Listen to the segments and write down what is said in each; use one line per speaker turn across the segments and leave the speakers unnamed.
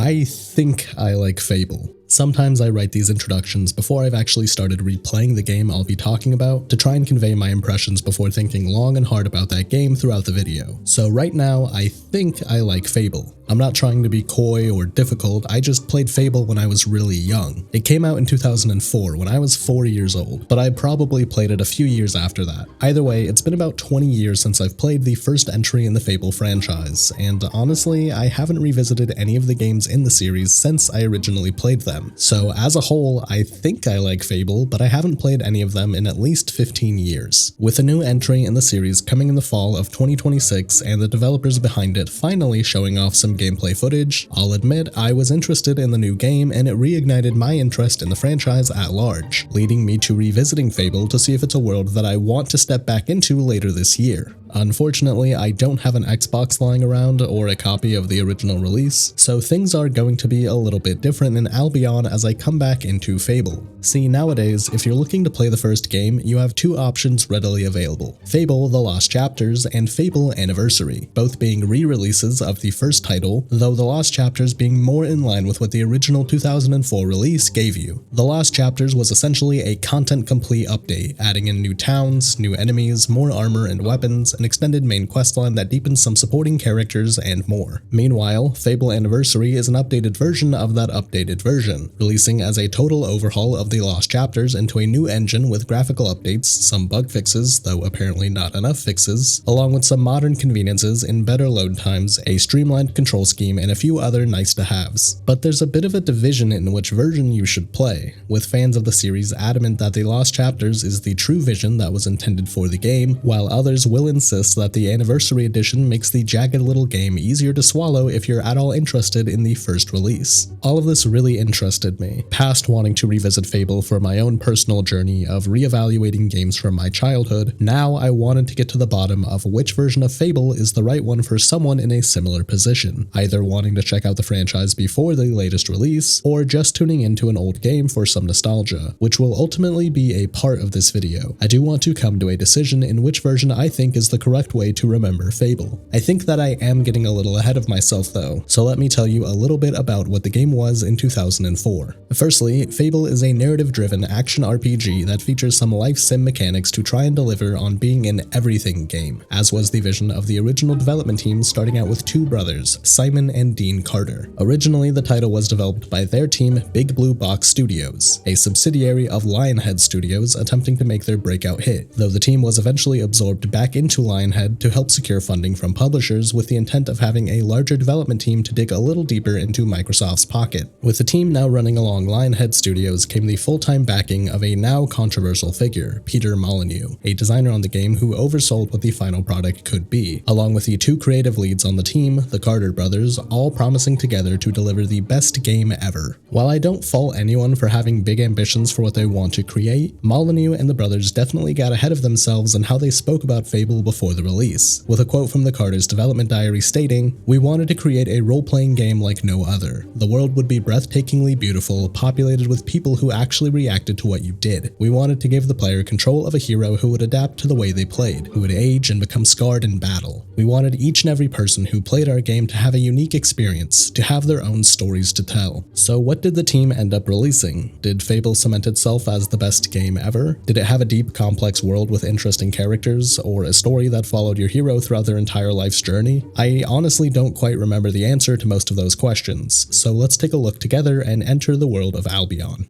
I think I like Fable. Sometimes I write these introductions before I've actually started replaying the game I'll be talking about to try and convey my impressions before thinking long and hard about that game throughout the video. So right now, I think I like Fable. I'm not trying to be coy or difficult, I just played Fable when I was really young. It came out in 2004 when I was 4 years old, but I probably played it a few years after that. Either way, it's been about 20 years since I've played the first entry in the Fable franchise, and honestly, I haven't revisited any of the games in the series since I originally played them. So as a whole, I think I like Fable, but I haven't played any of them in at least 15 years. With a new entry in the series coming in the fall of 2026 and the developers behind it finally showing off some gameplay footage, I'll admit I was interested in the new game and it reignited my interest in the franchise at large, leading me to revisiting Fable to see if it's a world that I want to step back into later this year. Unfortunately, I don't have an Xbox lying around or a copy of the original release, so things are going to be a little bit different in Albion as I come back into Fable. See, nowadays, if you're looking to play the first game, you have two options readily available: Fable: The Lost Chapters and Fable Anniversary, both being re-releases of the first title, though The Lost Chapters being more in line with what the original 2004 release gave you. The Lost Chapters was essentially a content-complete update, adding in new towns, new enemies, more armor and weapons, an extended main questline that deepens some supporting characters, and more. Meanwhile, Fable Anniversary is an updated version of that updated version, releasing as a total overhaul of the Lost Chapters into a new engine with graphical updates, some bug fixes, though apparently not enough fixes, along with some modern conveniences in better load times, a streamlined control scheme, and a few other nice-to-haves. But there's a bit of a division in which version you should play, with fans of the series adamant that the Lost Chapters is the true vision that was intended for the game, while others will insist that the Anniversary Edition makes the jagged little game easier to swallow if you're at all interested in the first release. All of this really interested me, past wanting to revisit Fable for my own personal journey of reevaluating games from my childhood. Now I wanted to get to the bottom of which version of Fable is the right one for someone in a similar position, either wanting to check out the franchise before the latest release, or just tuning into an old game for some nostalgia, which will ultimately be a part of this video. I do want to come to a decision in which version I think is the correct way to remember Fable. I think that I am getting a little ahead of myself though, so let me tell you a little bit about what the game was in 2004. Firstly, Fable is a narrative-driven action RPG that features some life sim mechanics to try and deliver on being an everything game, as was the vision of the original development team starting out with two brothers, Simon and Dean Carter. Originally, the title was developed by their team, Big Blue Box Studios, a subsidiary of Lionhead Studios attempting to make their breakout hit, though the team was eventually absorbed back into Lionhead to help secure funding from publishers with the intent of having a larger development team to dig a little deeper into Microsoft's pocket. With the team now running along Lionhead Studios came the full-time backing of a now controversial figure, Peter Molyneux, a designer on the game who oversold what the final product could be, along with the two creative leads on the team, the Carter brothers, all promising together to deliver the best game ever. While I don't fault anyone for having big ambitions for what they want to create, Molyneux and the brothers definitely got ahead of themselves in how they spoke about Fable before the release, with a quote from the Carter's development diary stating, "We wanted to create a role-playing game like no other. The world would be breathtakingly beautiful, populated with people who actually reacted to what you did. We wanted to give the player control of a hero who would adapt to the way they played, who would age and become scarred in battle. We wanted each and every person who played our game to have a unique experience, to have their own stories to tell." So what did the team end up releasing? Did Fable cement itself as the best game ever? Did it have a deep, complex world with interesting characters, or a story that followed your hero throughout their entire life's journey? I honestly don't quite remember the answer to most of those questions, so let's take a look together and enter the world of Albion.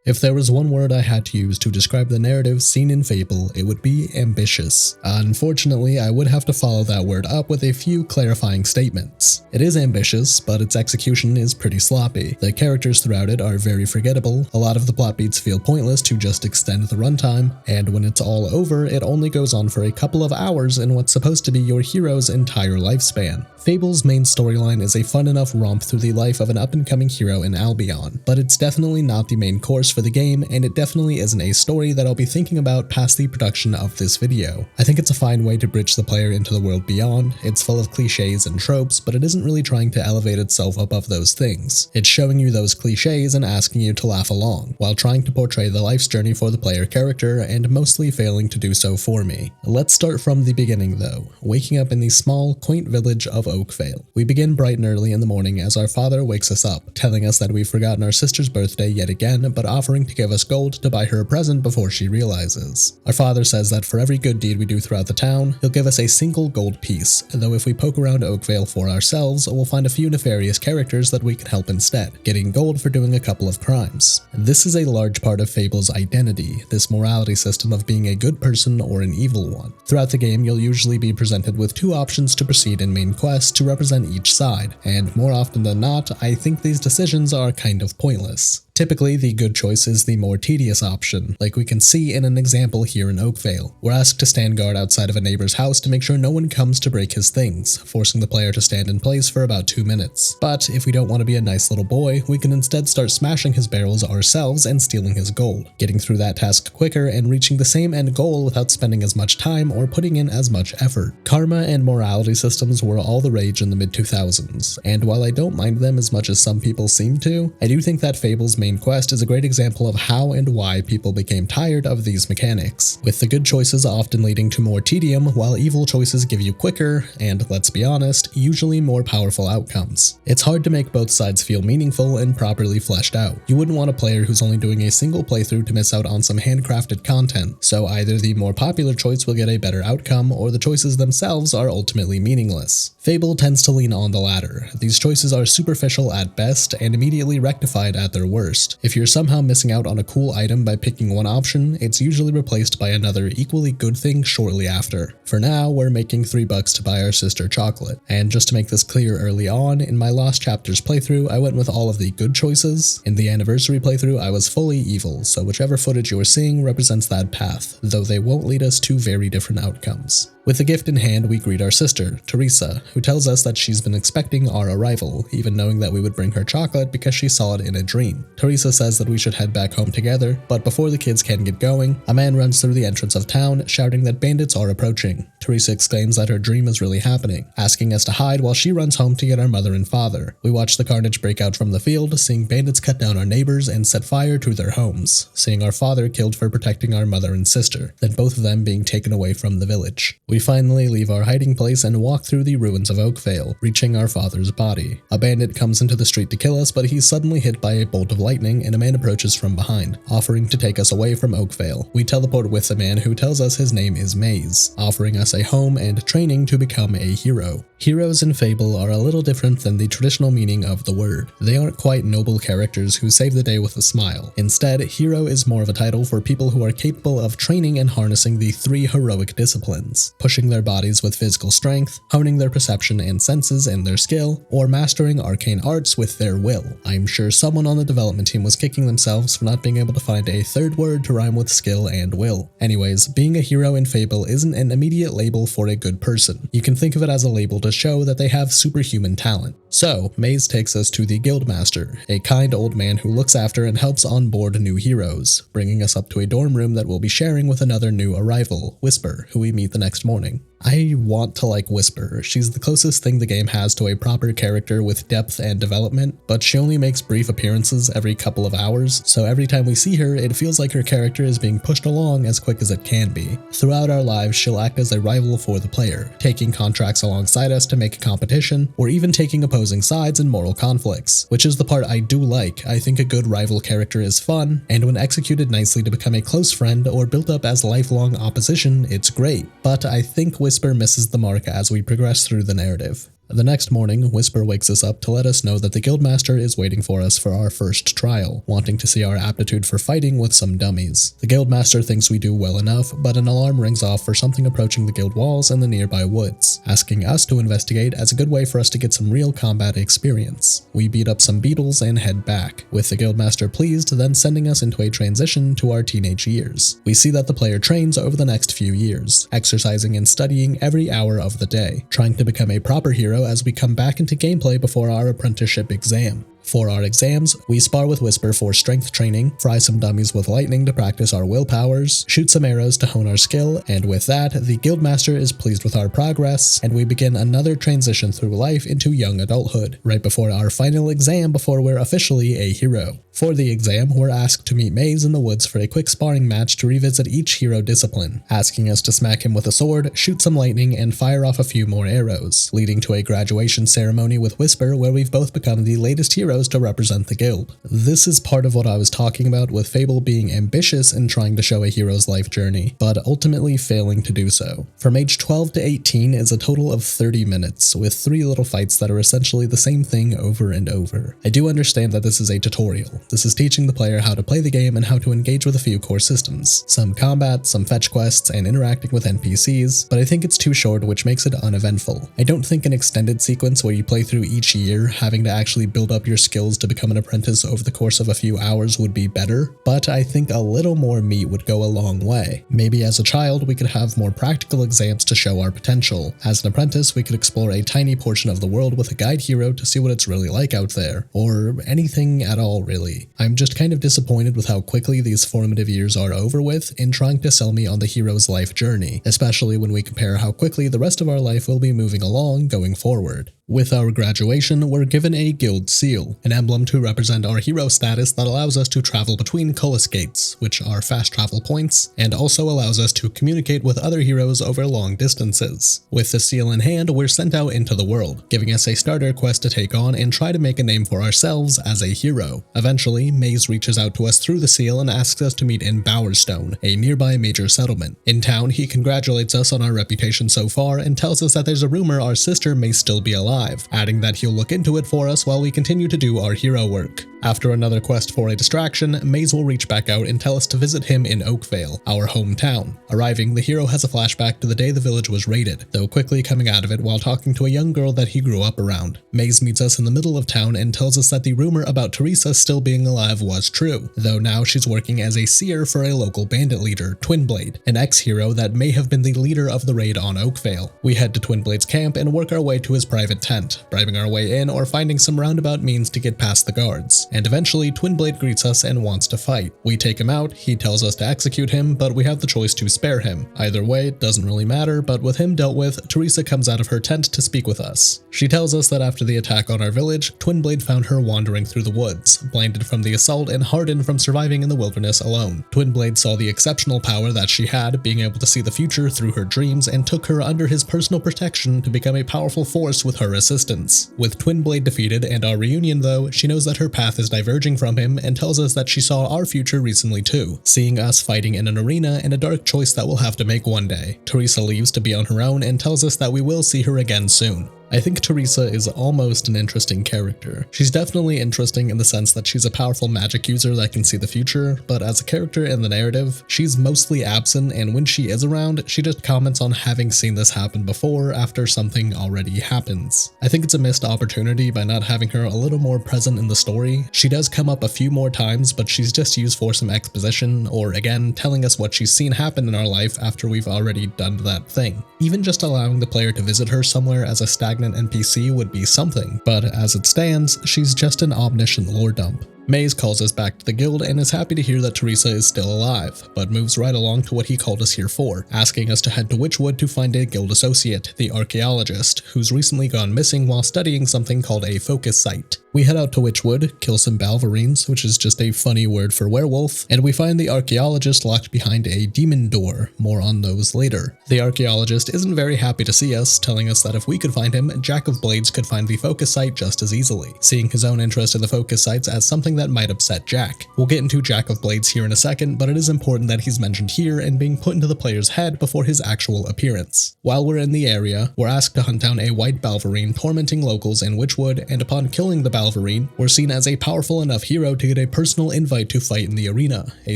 If there was one word I had to use to describe the narrative seen in Fable, it would be ambitious. Unfortunately, I would have to follow that word up with a few clarifying statements. It is ambitious, but its execution is pretty sloppy. The characters throughout it are very forgettable, a lot of the plot beats feel pointless to just extend the runtime, and when it's all over, it only goes on for a couple of hours in what's supposed to be your hero's entire lifespan. Fable's main storyline is a fun enough romp through the life of an up-and-coming hero in Albion, but it's definitely not the main course for the game, and it definitely isn't a story that I'll be thinking about past the production of this video. I think it's a fine way to bridge the player into the world beyond. It's full of cliches and tropes, but it isn't really trying to elevate itself above those things. It's showing you those cliches and asking you to laugh along, while trying to portray the life's journey for the player character, and mostly failing to do so for me. Let's start from the beginning though, waking up in the small, quaint village of Oakvale. We begin bright and early in the morning as our father wakes us up, telling us that we've forgotten our sister's birthday yet again, but offering to give us gold to buy her a present before she realizes. Our father says that for every good deed we do throughout the town, he'll give us a single gold piece, though if we poke around Oakvale for ourselves, we'll find a few nefarious characters that we can help instead, getting gold for doing a couple of crimes. This is a large part of Fable's identity, this morality system of being a good person or an evil one. Throughout the game, you'll usually be presented with two options to proceed in main quests to represent each side, and more often than not, I think these decisions are kind of pointless. Typically, the good choice is the more tedious option, like we can see in an example here in Oakvale. We're asked to stand guard outside of a neighbor's house to make sure no one comes to break his things, forcing the player to stand in place for about 2 minutes. But if we don't want to be a nice little boy, we can instead start smashing his barrels ourselves and stealing his gold, getting through that task quicker and reaching the same end goal without spending as much time or putting in as much effort. Karma and morality systems were all the rage in the mid-2000s, and while I don't mind them as much as some people seem to, I do think that Fable's main quest is a great example of how and why people became tired of these mechanics, with the good choices often leading to more tedium, while evil choices give you quicker, and let's be honest, usually more powerful outcomes. It's hard to make both sides feel meaningful and properly fleshed out. You wouldn't want a player who's only doing a single playthrough to miss out on some handcrafted content, so either the more popular choice will get a better outcome, or the choices themselves are ultimately meaningless. Fable tends to lean on the latter. These choices are superficial at best and immediately rectified at their worst. If you're somehow missing out on a cool item by picking one option, it's usually replaced by another equally good thing shortly after. For now, we're making $3 to buy our sister chocolate. And just to make this clear early on, in my Lost Chapters playthrough, I went with all of the good choices. In the Anniversary playthrough, I was fully evil, so whichever footage you're seeing represents that path, though they won't lead us to very different outcomes. With the gift in hand, we greet our sister, Teresa, who tells us that she's been expecting our arrival, even knowing that we would bring her chocolate because she saw it in a dream. Teresa says that we should head back home together, but before the kids can get going, a man runs through the entrance of town, shouting that bandits are approaching. Teresa exclaims that her dream is really happening, asking us to hide while she runs home to get our mother and father. We watch the carnage break out from the field, seeing bandits cut down our neighbors and set fire to their homes, seeing our father killed for protecting our mother and sister, then both of them being taken away from the village. We finally leave our hiding place and walk through the ruins of Oakvale, reaching our father's body. A bandit comes into the street to kill us, but he's suddenly hit by a bolt of lightning and a man approaches from behind, offering to take us away from Oakvale. We teleport with the man who tells us his name is Maze, offering us a home and training to become a hero. Heroes in Fable are a little different than the traditional meaning of the word. They aren't quite noble characters who save the day with a smile. Instead, hero is more of a title for people who are capable of training and harnessing the 3 heroic disciplines, pushing their bodies with physical strength, honing their perception and senses and their skill, or mastering arcane arts with their will. I'm sure someone on the development team was kicking themselves for not being able to find a third word to rhyme with skill and will. Anyways, being a hero in Fable isn't an immediate label for a good person. You can think of it as a label to show that they have superhuman talent. So, Maze takes us to the Guildmaster, a kind old man who looks after and helps onboard new heroes, bringing us up to a dorm room that we'll be sharing with another new arrival, Whisper, who we meet the next morning. I want to like Whisper. She's the closest thing the game has to a proper character with depth and development, but she only makes brief appearances every couple of hours, so every time we see her, it feels like her character is being pushed along as quick as it can be. Throughout our lives, she'll act as a rival for the player, taking contracts alongside us to make a competition, or even taking opposing sides in moral conflicts, which is the part I do like. I think a good rival character is fun, and when executed nicely to become a close friend or built up as lifelong opposition, it's great, but I think Whisper misses the mark as we progress through the narrative. The next morning, Whisper wakes us up to let us know that the Guildmaster is waiting for us for our first trial, wanting to see our aptitude for fighting with some dummies. The Guildmaster thinks we do well enough, but an alarm rings off for something approaching the guild walls in the nearby woods, asking us to investigate as a good way for us to get some real combat experience. We beat up some beetles and head back, with the Guildmaster pleased, then sending us into a transition to our teenage years. We see that the player trains over the next few years, exercising and studying every hour of the day, trying to become a proper hero as we come back into gameplay before our apprenticeship exam. For our exams, we spar with Whisper for strength training, fry some dummies with lightning to practice our will powers, shoot some arrows to hone our skill, and with that, the Guildmaster is pleased with our progress, and we begin another transition through life into young adulthood, right before our final exam before we're officially a hero. For the exam, we're asked to meet Maze in the woods for a quick sparring match to revisit each hero discipline, asking us to smack him with a sword, shoot some lightning, and fire off a few more arrows, leading to a graduation ceremony with Whisper where we've both become the latest heroes to represent the guild. This is part of what I was talking about with Fable being ambitious in trying to show a hero's life journey, but ultimately failing to do so. From age 12 to 18 is a total of 30 minutes, with 3 little fights that are essentially the same thing over and over. I do understand that this is a tutorial. This is teaching the player how to play the game and how to engage with a few core systems, some combat, some fetch quests, and interacting with NPCs, but I think it's too short, which makes it uneventful. I don't think an extended sequence where you play through each year, having to actually build up your skills to become an apprentice over the course of a few hours would be better, but I think a little more meat would go a long way. Maybe as a child, we could have more practical exams to show our potential. As an apprentice, we could explore a tiny portion of the world with a guide hero to see what it's really like out there, or anything at all really. I'm just kind of disappointed with how quickly these formative years are over with in trying to sell me on the hero's life journey, especially when we compare how quickly the rest of our life will be moving along going forward. With our graduation, we're given a guild seal, an emblem to represent our hero status that allows us to travel between Cullis Gates, which are fast travel points, and also allows us to communicate with other heroes over long distances. With the seal in hand, we're sent out into the world, giving us a starter quest to take on and try to make a name for ourselves as a hero. Eventually, Maze reaches out to us through the seal and asks us to meet in Bowerstone, a nearby major settlement. In town, he congratulates us on our reputation so far and tells us that there's a rumor our sister may still be alive, adding that he'll look into it for us while we continue to do our hero work. After another quest for a distraction, Maze will reach back out and tell us to visit him in Oakvale, our hometown. Arriving, the hero has a flashback to the day the village was raided, though quickly coming out of it while talking to a young girl that he grew up around. Maze meets us in the middle of town and tells us that the rumor about Teresa still being alive was true, though now she's working as a seer for a local bandit leader, Twinblade, an ex-hero that may have been the leader of the raid on Oakvale. We head to Twinblade's camp and work our way to his private tent, bribing our way in or finding some roundabout means to get past the guards. And eventually, Twinblade greets us and wants to fight. We take him out, he tells us to execute him, but we have the choice to spare him. Either way, it doesn't really matter, but with him dealt with, Teresa comes out of her tent to speak with us. She tells us that after the attack on our village, Twinblade found her wandering through the woods, blinded from the assault and hardened from surviving in the wilderness alone. Twinblade saw the exceptional power that she had, being able to see the future through her dreams, and took her under his personal protection to become a powerful force with her assistance. With Twinblade defeated and our reunion though, she knows that her path is diverging from him and tells us that she saw our future recently too, seeing us fighting in an arena and a dark choice that we'll have to make one day. Teresa leaves to be on her own and tells us that we will see her again soon. I think Teresa is almost an interesting character. She's definitely interesting in the sense that she's a powerful magic user that can see the future, but as a character in the narrative, she's mostly absent, and when she is around, she just comments on having seen this happen before after something already happens. I think it's a missed opportunity by not having her a little more present in the story. She does come up a few more times, but she's just used for some exposition, or again, telling us what she's seen happen in our life after we've already done that thing. Even just allowing the player to visit her somewhere as a stagnant NPC would be something, but as it stands, she's just an omniscient lore dump. Maze calls us back to the guild and is happy to hear that Teresa is still alive, but moves right along to what he called us here for, asking us to head to Witchwood to find a guild associate, the archaeologist, who's recently gone missing while studying something called a focus site. We head out to Witchwood, kill some Balverines, which is just a funny word for werewolf, and we find the archaeologist locked behind a demon door, more on those later. The archaeologist isn't very happy to see us, telling us that if we could find him, Jack of Blades could find the focus site just as easily, seeing his own interest in the focus sites as something that might upset Jack. We'll get into Jack of Blades here in a second, but it is important that he's mentioned here and being put into the player's head before his actual appearance. While we're in the area, we're asked to hunt down a white Balverine tormenting locals in Witchwood, and upon killing the Balverine, we're seen as a powerful enough hero to get a personal invite to fight in the arena, a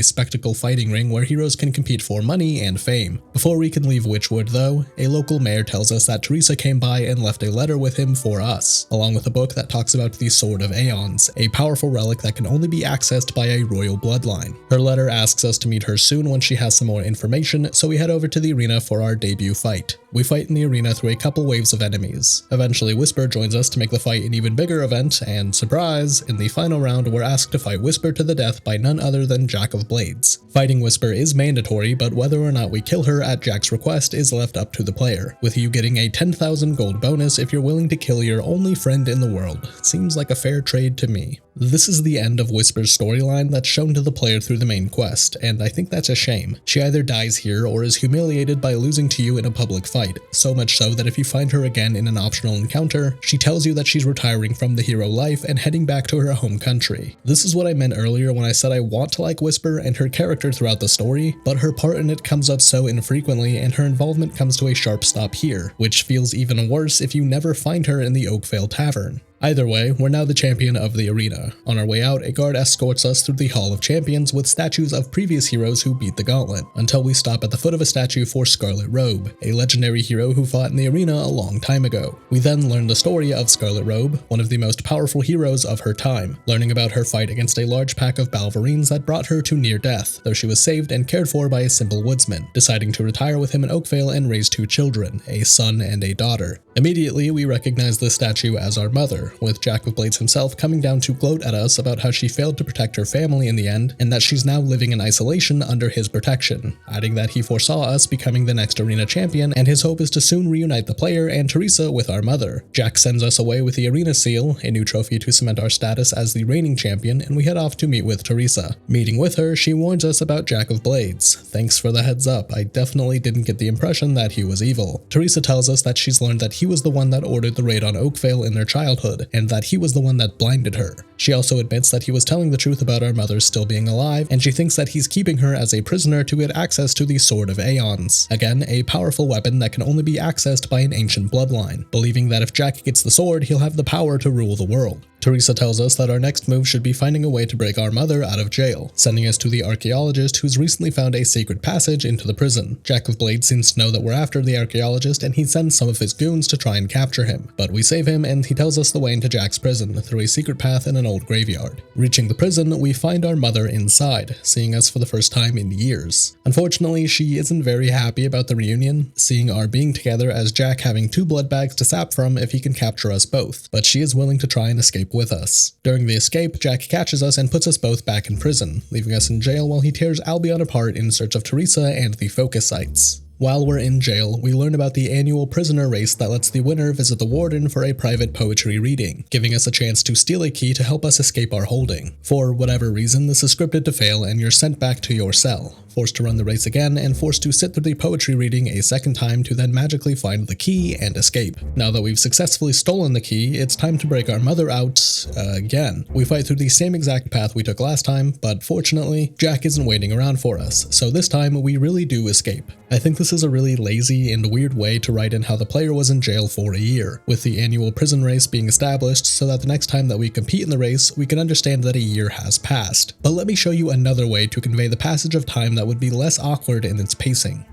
spectacle fighting ring where heroes can compete for money and fame. Before we can leave Witchwood though, a local mayor tells us that Teresa came by and left a letter with him for us, along with a book that talks about the Sword of Aeons, a powerful relic that that can only be accessed by a royal bloodline. Her letter asks us to meet her soon when she has some more information, so we head over to the arena for our debut fight. We fight in the arena through a couple waves of enemies. Eventually, Whisper joins us to make the fight an even bigger event, and surprise, in the final round we're asked to fight Whisper to the death by none other than Jack of Blades. Fighting Whisper is mandatory, but whether or not we kill her at Jack's request is left up to the player, with you getting a 10,000 gold bonus if you're willing to kill your only friend in the world. Seems like a fair trade to me. This is the end of Whisper's storyline that's shown to the player through the main quest, and I think that's a shame. She either dies here or is humiliated by losing to you in a public fight, so much so that if you find her again in an optional encounter, she tells you that she's retiring from the hero life and heading back to her home country. This is what I meant earlier when I said I want to like Whisper and her character throughout the story, but her part in it comes up so infrequently and her involvement comes to a sharp stop here, which feels even worse if you never find her in the Oakvale Tavern. Either way, we're now the champion of the arena. On our way out, a guard escorts us through the Hall of Champions with statues of previous heroes who beat the gauntlet, until we stop at the foot of a statue for Scarlet Robe, a legendary hero who fought in the arena a long time ago. We then learn the story of Scarlet Robe, one of the most powerful heroes of her time, learning about her fight against a large pack of Balverines that brought her to near death, though she was saved and cared for by a simple woodsman, deciding to retire with him in Oakvale and raise 2 children, a son and a daughter. Immediately, we recognize this statue as our mother, with Jack of Blades himself coming down to gloat at us about how she failed to protect her family in the end, and that she's now living in isolation under his protection, adding that he foresaw us becoming the next arena champion, and his hope is to soon reunite the player and Teresa with our mother. Jack sends us away with the arena seal, a new trophy to cement our status as the reigning champion, and we head off to meet with Teresa. Meeting with her, she warns us about Jack of Blades. Thanks for the heads up, I definitely didn't get the impression that he was evil. Teresa tells us that she's learned that he was the one that ordered the raid on Oakvale in their childhood, and that he was the one that blinded her. She also admits that he was telling the truth about our mother still being alive, and she thinks that he's keeping her as a prisoner to get access to the Sword of Aeons. Again, a powerful weapon that can only be accessed by an ancient bloodline, believing that if Jack gets the sword, he'll have the power to rule the world. Teresa tells us that our next move should be finding a way to break our mother out of jail, sending us to the archaeologist who's recently found a secret passage into the prison. Jack of Blades seems to know that we're after the archaeologist, and he sends some of his goons to try and capture him. But we save him, and he tells us the way into Jack's prison through a secret path in an old graveyard. Reaching the prison, we find our mother inside, seeing us for the first time in years. Unfortunately, she isn't very happy about the reunion, seeing our being together as Jack having 2 blood bags to sap from if he can capture us both, but she is willing to try and escape with us. During the escape, Jack catches us and puts us both back in prison, leaving us in jail while he tears Albion apart in search of Teresa and the focus sites. While we're in jail, we learn about the annual prisoner race that lets the winner visit the warden for a private poetry reading, giving us a chance to steal a key to help us escape our holding. For whatever reason, this is scripted to fail and you're sent back to your cell, forced to run the race again and forced to sit through the poetry reading a second time to then magically find the key and escape. Now that we've successfully stolen the key, it's time to break our mother out again. We fight through the same exact path we took last time, but fortunately, Jack isn't waiting around for us, so this time we really do escape. I think this is a really lazy and weird way to write in how the player was in jail for a year, with the annual prison race being established so that the next time that we compete in the race, we can understand that a year has passed. But let me show you another way to convey the passage of time that would be less awkward in its pacing.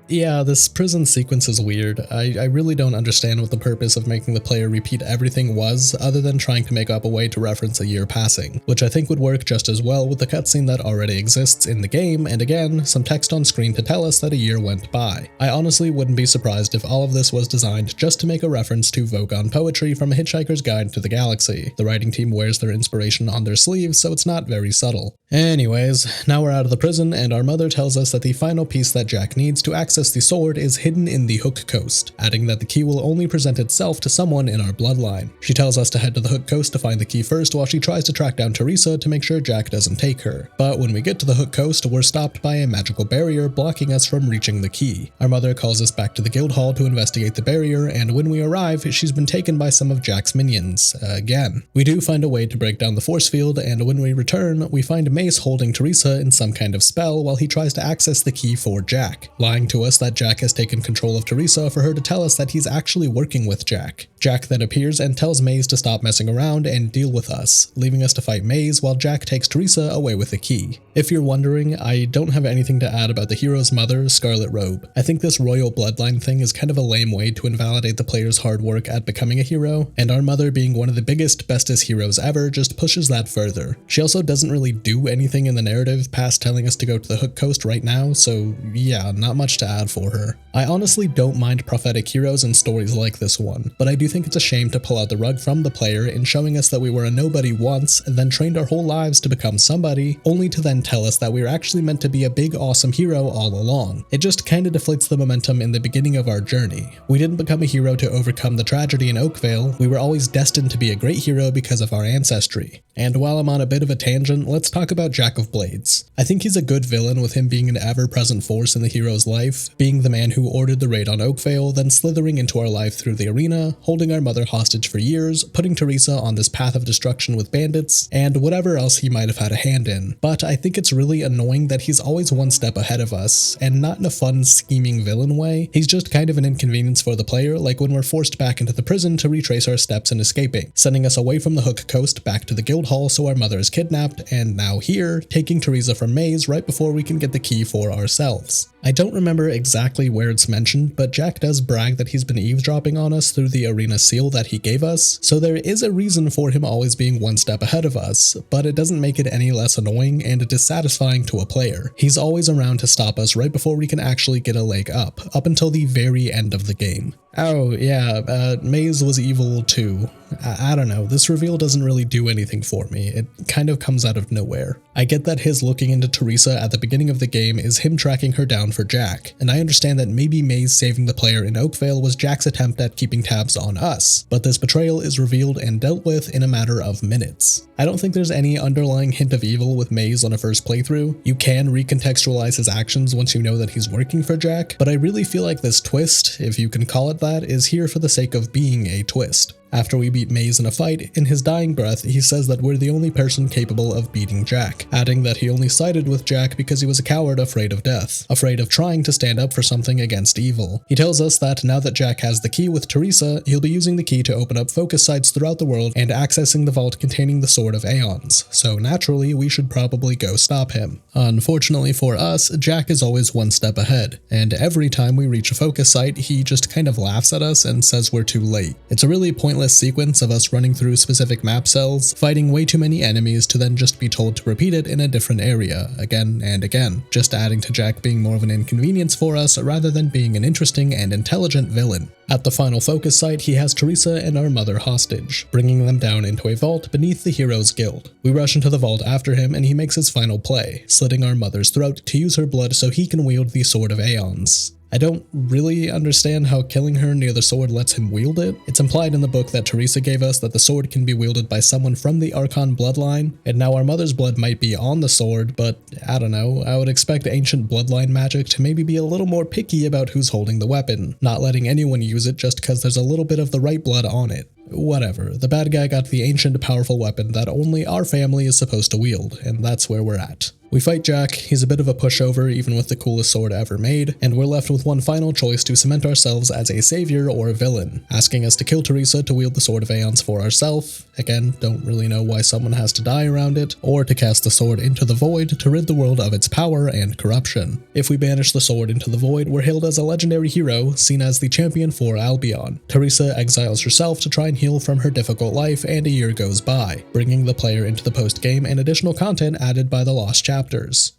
Yeah, this prison sequence is weird. I really don't understand what the purpose of making the player repeat everything was, other than trying to make up a way to reference a year passing, which I think would work just as well with the cutscene that already exists in the game, and again, some text on screen to tell us that a year went by. I honestly wouldn't be surprised if all of this was designed just to make a reference to Vogon poetry from A Hitchhiker's Guide to the Galaxy. The writing team wears their inspiration on their sleeves, so it's not very subtle. Anyways, now we're out of the prison, and our mother tells us that the final piece that Jack needs to access the sword is hidden in the Hook Coast, adding that the key will only present itself to someone in our bloodline. She tells us to head to the Hook Coast to find the key first while she tries to track down Teresa to make sure Jack doesn't take her. But when we get to the Hook Coast, we're stopped by a magical barrier blocking us from reaching the key. Our mother calls us back to the guild hall to investigate the barrier, and when we arrive, she's been taken by some of Jack's minions, again. We do find a way to break down the force field, and when we return, we find Mace holding Teresa in some kind of spell while he tries to access the key for Jack, lying to to us that Jack has taken control of Teresa for her to tell us that he's actually working with Jack. Jack then appears and tells Maze to stop messing around and deal with us, leaving us to fight Maze while Jack takes Teresa away with the key. If you're wondering, I don't have anything to add about the hero's mother, Scarlet Robe. I think this royal bloodline thing is kind of a lame way to invalidate the player's hard work at becoming a hero, and our mother being one of the biggest, bestest heroes ever just pushes that further. She also doesn't really do anything in the narrative past telling us to go to the Hook Coast right now, so yeah, not much to add for her. I honestly don't mind prophetic heroes in stories like this one, but I do think it's a shame to pull out the rug from the player in showing us that we were a nobody once, and then trained our whole lives to become somebody, only to then tell us that we were actually meant to be a big awesome hero all along. It just kinda deflates the momentum in the beginning of our journey. We didn't become a hero to overcome the tragedy in Oakvale, we were always destined to be a great hero because of our ancestry. And while I'm on a bit of a tangent, let's talk about Jack of Blades. I think he's a good villain with him being an ever-present force in the hero's life, being the man who ordered the raid on Oakvale, then slithering into our life through the arena, holding our mother hostage for years, putting Teresa on this path of destruction with bandits, and whatever else he might have had a hand in. But I think it's really annoying that he's always one step ahead of us, and not in a fun, scheming villain way. He's just kind of an inconvenience for the player, like when we're forced back into the prison to retrace our steps in escaping, sending us away from the Hook Coast back to the guild hall so our mother is kidnapped, and now here, taking Teresa from Maze right before we can get the key for ourselves. I don't remember exactly where it's mentioned, but Jack does brag that he's been eavesdropping on us through the arena seal that he gave us, so there is a reason for him always being one step ahead of us, but it doesn't make it any less annoying and dissatisfying to a player. He's always around to stop us right before we can actually get a leg up until the very end of the game. Oh yeah, Maze was evil too. I don't know, this reveal doesn't really do anything for me, it kind of comes out of nowhere. I get that his looking into Teresa at the beginning of the game is him tracking her down for Jack, and I understand that maybe Maze saving the player in Oakvale was Jack's attempt at keeping tabs on us, but this betrayal is revealed and dealt with in a matter of minutes. I don't think there's any underlying hint of evil with Maze on a first playthrough. You can recontextualize his actions once you know that he's working for Jack, but I really feel like this twist, if you can call it that, is here for the sake of being a twist. After we beat Maze in a fight, in his dying breath, he says that we're the only person capable of beating Jack, adding that he only sided with Jack because he was a coward afraid of death, afraid of trying to stand up for something against evil. He tells us that now that Jack has the key with Teresa, he'll be using the key to open up focus sites throughout the world and accessing the vault containing the Sword of Aeons, so naturally we should probably go stop him. Unfortunately for us, Jack is always one step ahead, and every time we reach a focus site, he just kind of laughs at us and says we're too late. It's a really pointless sequence of us running through specific map cells, fighting way too many enemies to then just be told to repeat it in a different area, again and again, just adding to Jack being more of an inconvenience for us rather than being an interesting and intelligent villain. At the final focus site, he has Teresa and our mother hostage, bringing them down into a vault beneath the Heroes Guild. We rush into the vault after him and he makes his final play, slitting our mother's throat to use her blood so he can wield the Sword of Aeons. I don't really understand how killing her near the sword lets him wield it. It's implied in the book that Teresa gave us that the sword can be wielded by someone from the Archon bloodline, and now our mother's blood might be on the sword, but I don't know, I would expect ancient bloodline magic to maybe be a little more picky about who's holding the weapon, not letting anyone use it just because there's a little bit of the right blood on it. Whatever, the bad guy got the ancient powerful weapon that only our family is supposed to wield, and that's where we're at. We fight Jack, he's a bit of a pushover even with the coolest sword ever made, and we're left with one final choice to cement ourselves as a savior or a villain, asking us to kill Teresa to wield the Sword of Aeons for ourselves, again, don't really know why someone has to die around it, or to cast the sword into the void to rid the world of its power and corruption. If we banish the sword into the void, we're hailed as a legendary hero, seen as the champion for Albion. Teresa exiles herself to try and heal from her difficult life, and a year goes by, bringing the player into the post-game and additional content added by the lost chapters.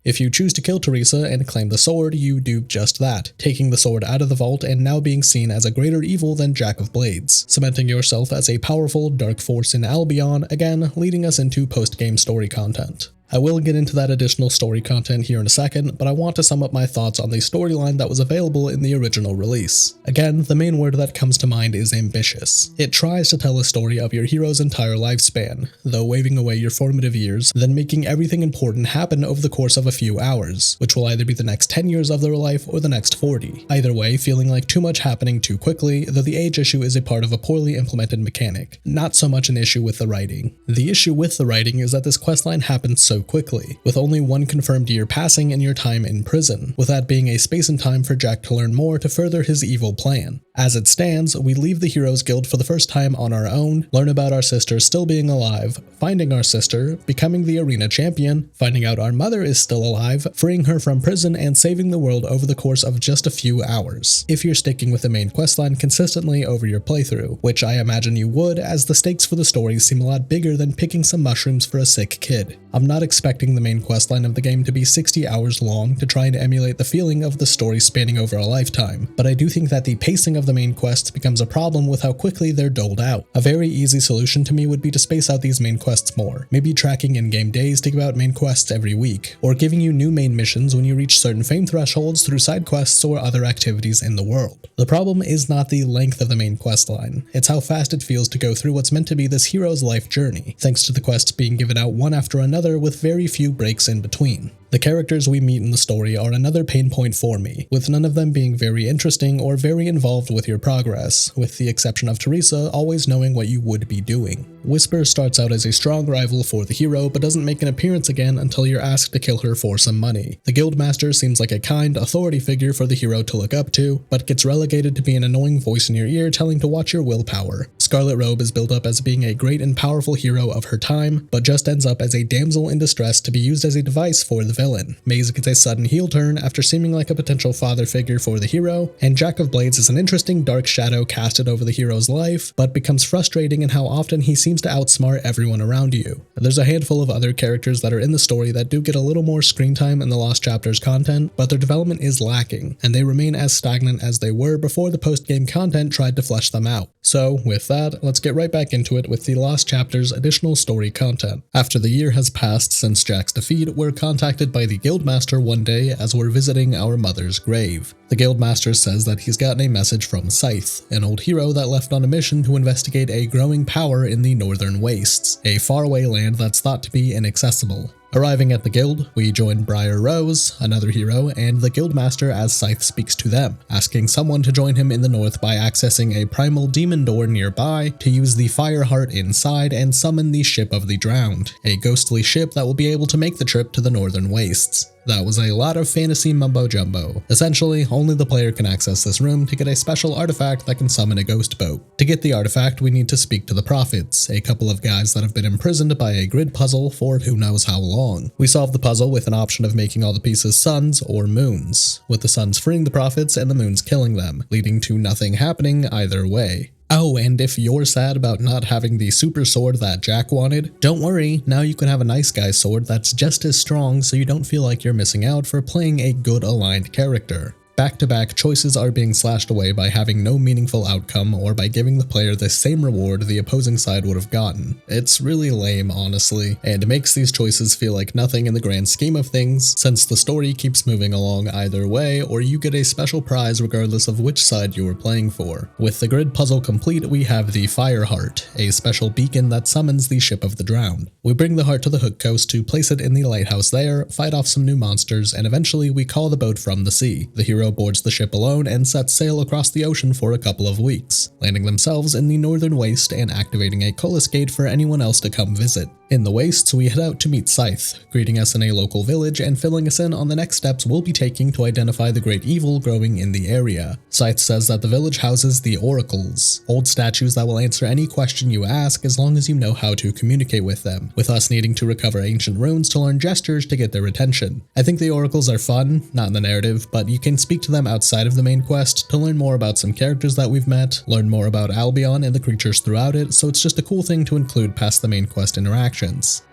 If you choose to kill Teresa and claim the sword, you do just that, taking the sword out of the vault and now being seen as a greater evil than Jack of Blades, cementing yourself as a powerful dark force in Albion, again leading us into post-game story content. I will get into that additional story content here in a second, but I want to sum up my thoughts on the storyline that was available in the original release. Again, the main word that comes to mind is ambitious. It tries to tell a story of your hero's entire lifespan, though waving away your formative years, then making everything important happen over the course of a few hours, which will either be the next 10 years of their life or the next 40. Either way, feeling like too much happening too quickly, though the age issue is a part of a poorly implemented mechanic, not so much an issue with the writing. The issue with the writing is that this questline happens so quickly, with only one confirmed year passing in your time in prison, with that being a space and time for Jack to learn more to further his evil plan. As it stands, we leave the Heroes Guild for the first time on our own, learn about our sister still being alive, finding our sister, becoming the arena champion, finding out our mother is still alive, freeing her from prison, and saving the world over the course of just a few hours, if you're sticking with the main questline consistently over your playthrough, which I imagine you would, as the stakes for the story seem a lot bigger than picking some mushrooms for a sick kid. I'm not expecting the main questline of the game to be 60 hours long to try and emulate the feeling of the story spanning over a lifetime, but I do think that the pacing of the main quests becomes a problem with how quickly they're doled out. A very easy solution to me would be to space out these main quests more, maybe tracking in-game days to give out main quests every week, or giving you new main missions when you reach certain fame thresholds through side quests or other activities in the world. The problem is not the length of the main questline, it's how fast it feels to go through what's meant to be this hero's life journey, thanks to the quests being given out one after another with very few breaks in between. The characters we meet in the story are another pain point for me, with none of them being very interesting or very involved with your progress, with the exception of Teresa always knowing what you would be doing. Whisper starts out as a strong rival for the hero, but doesn't make an appearance again until you're asked to kill her for some money. The Guildmaster seems like a kind, authority figure for the hero to look up to, but gets relegated to be an annoying voice in your ear telling to watch your willpower. Scarlet Robe is built up as being a great and powerful hero of her time, but just ends up as a damsel in distress to be used as a device for the villain. Maze gets a sudden heel turn after seeming like a potential father figure for the hero, and Jack of Blades is an interesting dark shadow casted over the hero's life, but becomes frustrating in how often he seems to outsmart everyone around you. There's a handful of other characters that are in the story that do get a little more screen time in the Lost Chapters content, but their development is lacking, and they remain as stagnant as they were before the post-game content tried to flesh them out. So, with that, let's get right back into it with the Lost Chapters additional story content. After the year has passed since Jack's defeat, we're contacted by the Guildmaster one day as we're visiting our mother's grave. The Guildmaster says that he's gotten a message from Scythe, an old hero that left on a mission to investigate a growing power in the Northern Wastes, a faraway land that's thought to be inaccessible. Arriving at the guild, we join Briar Rose, another hero, and the Guildmaster as Scythe speaks to them, asking someone to join him in the north by accessing a primal demon door nearby to use the fire heart inside and summon the Ship of the Drowned, a ghostly ship that will be able to make the trip to the Northern Wastes. That was a lot of fantasy mumbo-jumbo. Essentially, only the player can access this room to get a special artifact that can summon a ghost boat. To get the artifact, we need to speak to the Prophets, a couple of guys that have been imprisoned by a grid puzzle for who knows how long. We solve the puzzle with an option of making all the pieces suns or moons, with the suns freeing the Prophets and the moons killing them, leading to nothing happening either way. Oh, and if you're sad about not having the super sword that Jack wanted, don't worry, now you can have a nice guy sword that's just as strong so you don't feel like you're missing out for playing a good aligned character. Back-to-back choices are being slashed away by having no meaningful outcome or by giving the player the same reward the opposing side would have gotten. It's really lame, honestly, and makes these choices feel like nothing in the grand scheme of things, since the story keeps moving along either way, or you get a special prize regardless of which side you were playing for. With the grid puzzle complete, we have the Fire Heart, a special beacon that summons the Ship of the Drowned. We bring the heart to the Hook Coast to place it in the lighthouse there, fight off some new monsters, and eventually we call the boat from the sea. The hero boards the ship alone and sets sail across the ocean for a couple of weeks, landing themselves in the Northern Waste and activating a Cullis Gate for anyone else to come visit. In the Wastes, we head out to meet Scythe, greeting us in a local village and filling us in on the next steps we'll be taking to identify the great evil growing in the area. Scythe says that the village houses the Oracles, old statues that will answer any question you ask as long as you know how to communicate with them, with us needing to recover ancient runes to learn gestures to get their attention. I think the Oracles are fun, not in the narrative, but you can speak to them outside of the main quest to learn more about some characters that we've met, learn more about Albion and the creatures throughout it, so it's just a cool thing to include past the main quest interactions.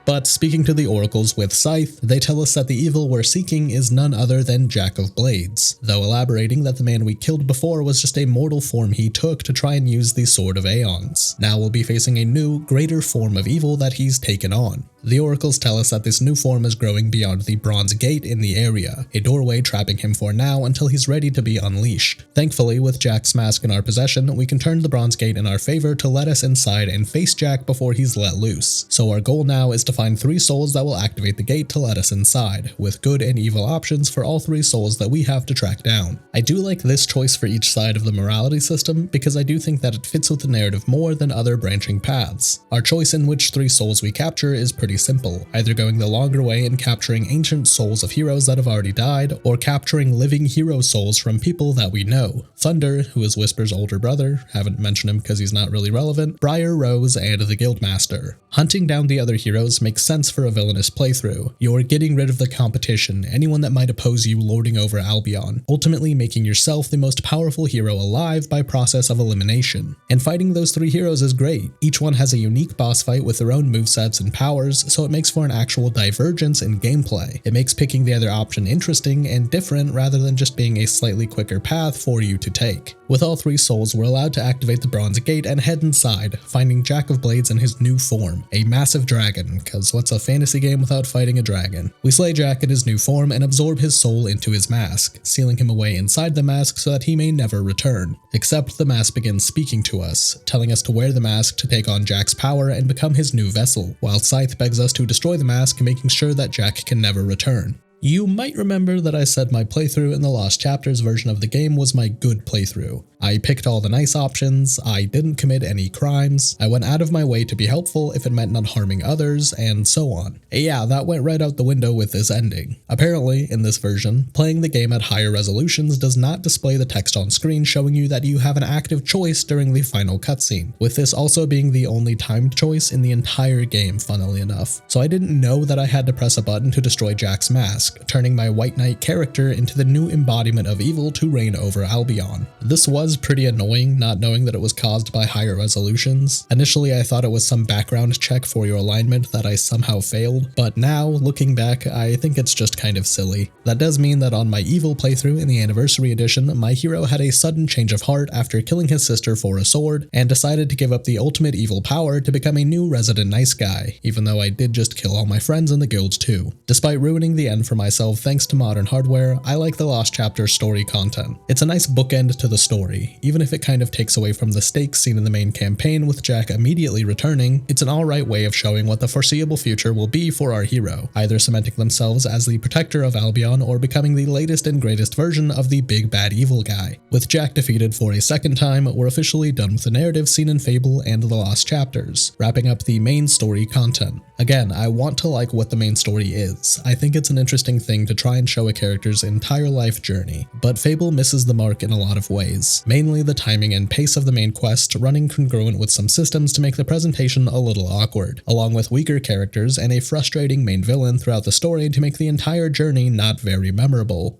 But speaking to the Oracles with Scythe, they tell us that the evil we're seeking is none other than Jack of Blades, though elaborating that the man we killed before was just a mortal form he took to try and use the Sword of Aeons. Now we'll be facing a new, greater form of evil that he's taken on. The Oracles tell us that this new form is growing beyond the Bronze Gate in the area, a doorway trapping him for now until he's ready to be unleashed. Thankfully, with Jack's mask in our possession, we can turn the Bronze Gate in our favor to let us inside and face Jack before he's let loose. So our goal now is to to find 3 souls that will activate the gate to let us inside, with good and evil options for all 3 souls that we have to track down. I do like this choice for each side of the morality system because I do think that it fits with the narrative more than other branching paths. Our choice in which 3 souls we capture is pretty simple, either going the longer way and capturing ancient souls of heroes that have already died, or capturing living hero souls from people that we know. Thunder, who is Whisper's older brother, haven't mentioned him because he's not really relevant, Briar, Rose, and the Guildmaster. Hunting down the other heroes makes sense for a villainous playthrough. You're getting rid of the competition, anyone that might oppose you lording over Albion, ultimately making yourself the most powerful hero alive by process of elimination. And fighting those 3 heroes is great. Each one has a unique boss fight with their own movesets and powers, so it makes for an actual divergence in gameplay. It makes picking the other option interesting and different rather than just being a slightly quicker path for you to take. With all 3 souls, we're allowed to activate the Bronze Gate and head inside, finding Jack of Blades in his new form, a massive dragon, cause what's a fantasy game without fighting a dragon? We slay Jack in his new form and absorb his soul into his mask, sealing him away inside the mask so that he may never return. Except the mask begins speaking to us, telling us to wear the mask to take on Jack's power and become his new vessel, while Scythe begs us to destroy the mask, making sure that Jack can never return. You might remember that I said my playthrough in the Lost Chapters version of the game was my good playthrough. I picked all the nice options, I didn't commit any crimes, I went out of my way to be helpful if it meant not harming others, and so on. Yeah, that went right out the window with this ending. Apparently, in this version, playing the game at higher resolutions does not display the text on screen showing you that you have an active choice during the final cutscene, with this also being the only timed choice in the entire game, funnily enough. So I didn't know that I had to press a button to destroy Jack's mask, turning my White Knight character into the new embodiment of evil to reign over Albion. This was pretty annoying, not knowing that it was caused by higher resolutions. Initially, I thought it was some background check for your alignment that I somehow failed, but now, looking back, I think it's just kind of silly. That does mean that on my evil playthrough in the Anniversary Edition, my hero had a sudden change of heart after killing his sister for a sword, and decided to give up the ultimate evil power to become a new resident nice guy, even though I did just kill all my friends in the guild too. Despite ruining the end for myself thanks to modern hardware, I like the Lost Chapters story content. It's a nice bookend to the story. Even if it kind of takes away from the stakes seen in the main campaign with Jack immediately returning, it's an alright way of showing what the foreseeable future will be for our hero, either cementing themselves as the protector of Albion or becoming the latest and greatest version of the big bad evil guy. With Jack defeated for a second time, we're officially done with the narrative seen in Fable and the Lost Chapters, wrapping up the main story content. Again, I want to like what the main story is. I think it's an interesting thing to try and show a character's entire life journey, but Fable misses the mark in a lot of ways, mainly the timing and pace of the main quest running congruent with some systems to make the presentation a little awkward, along with weaker characters and a frustrating main villain throughout the story to make the entire journey not very memorable.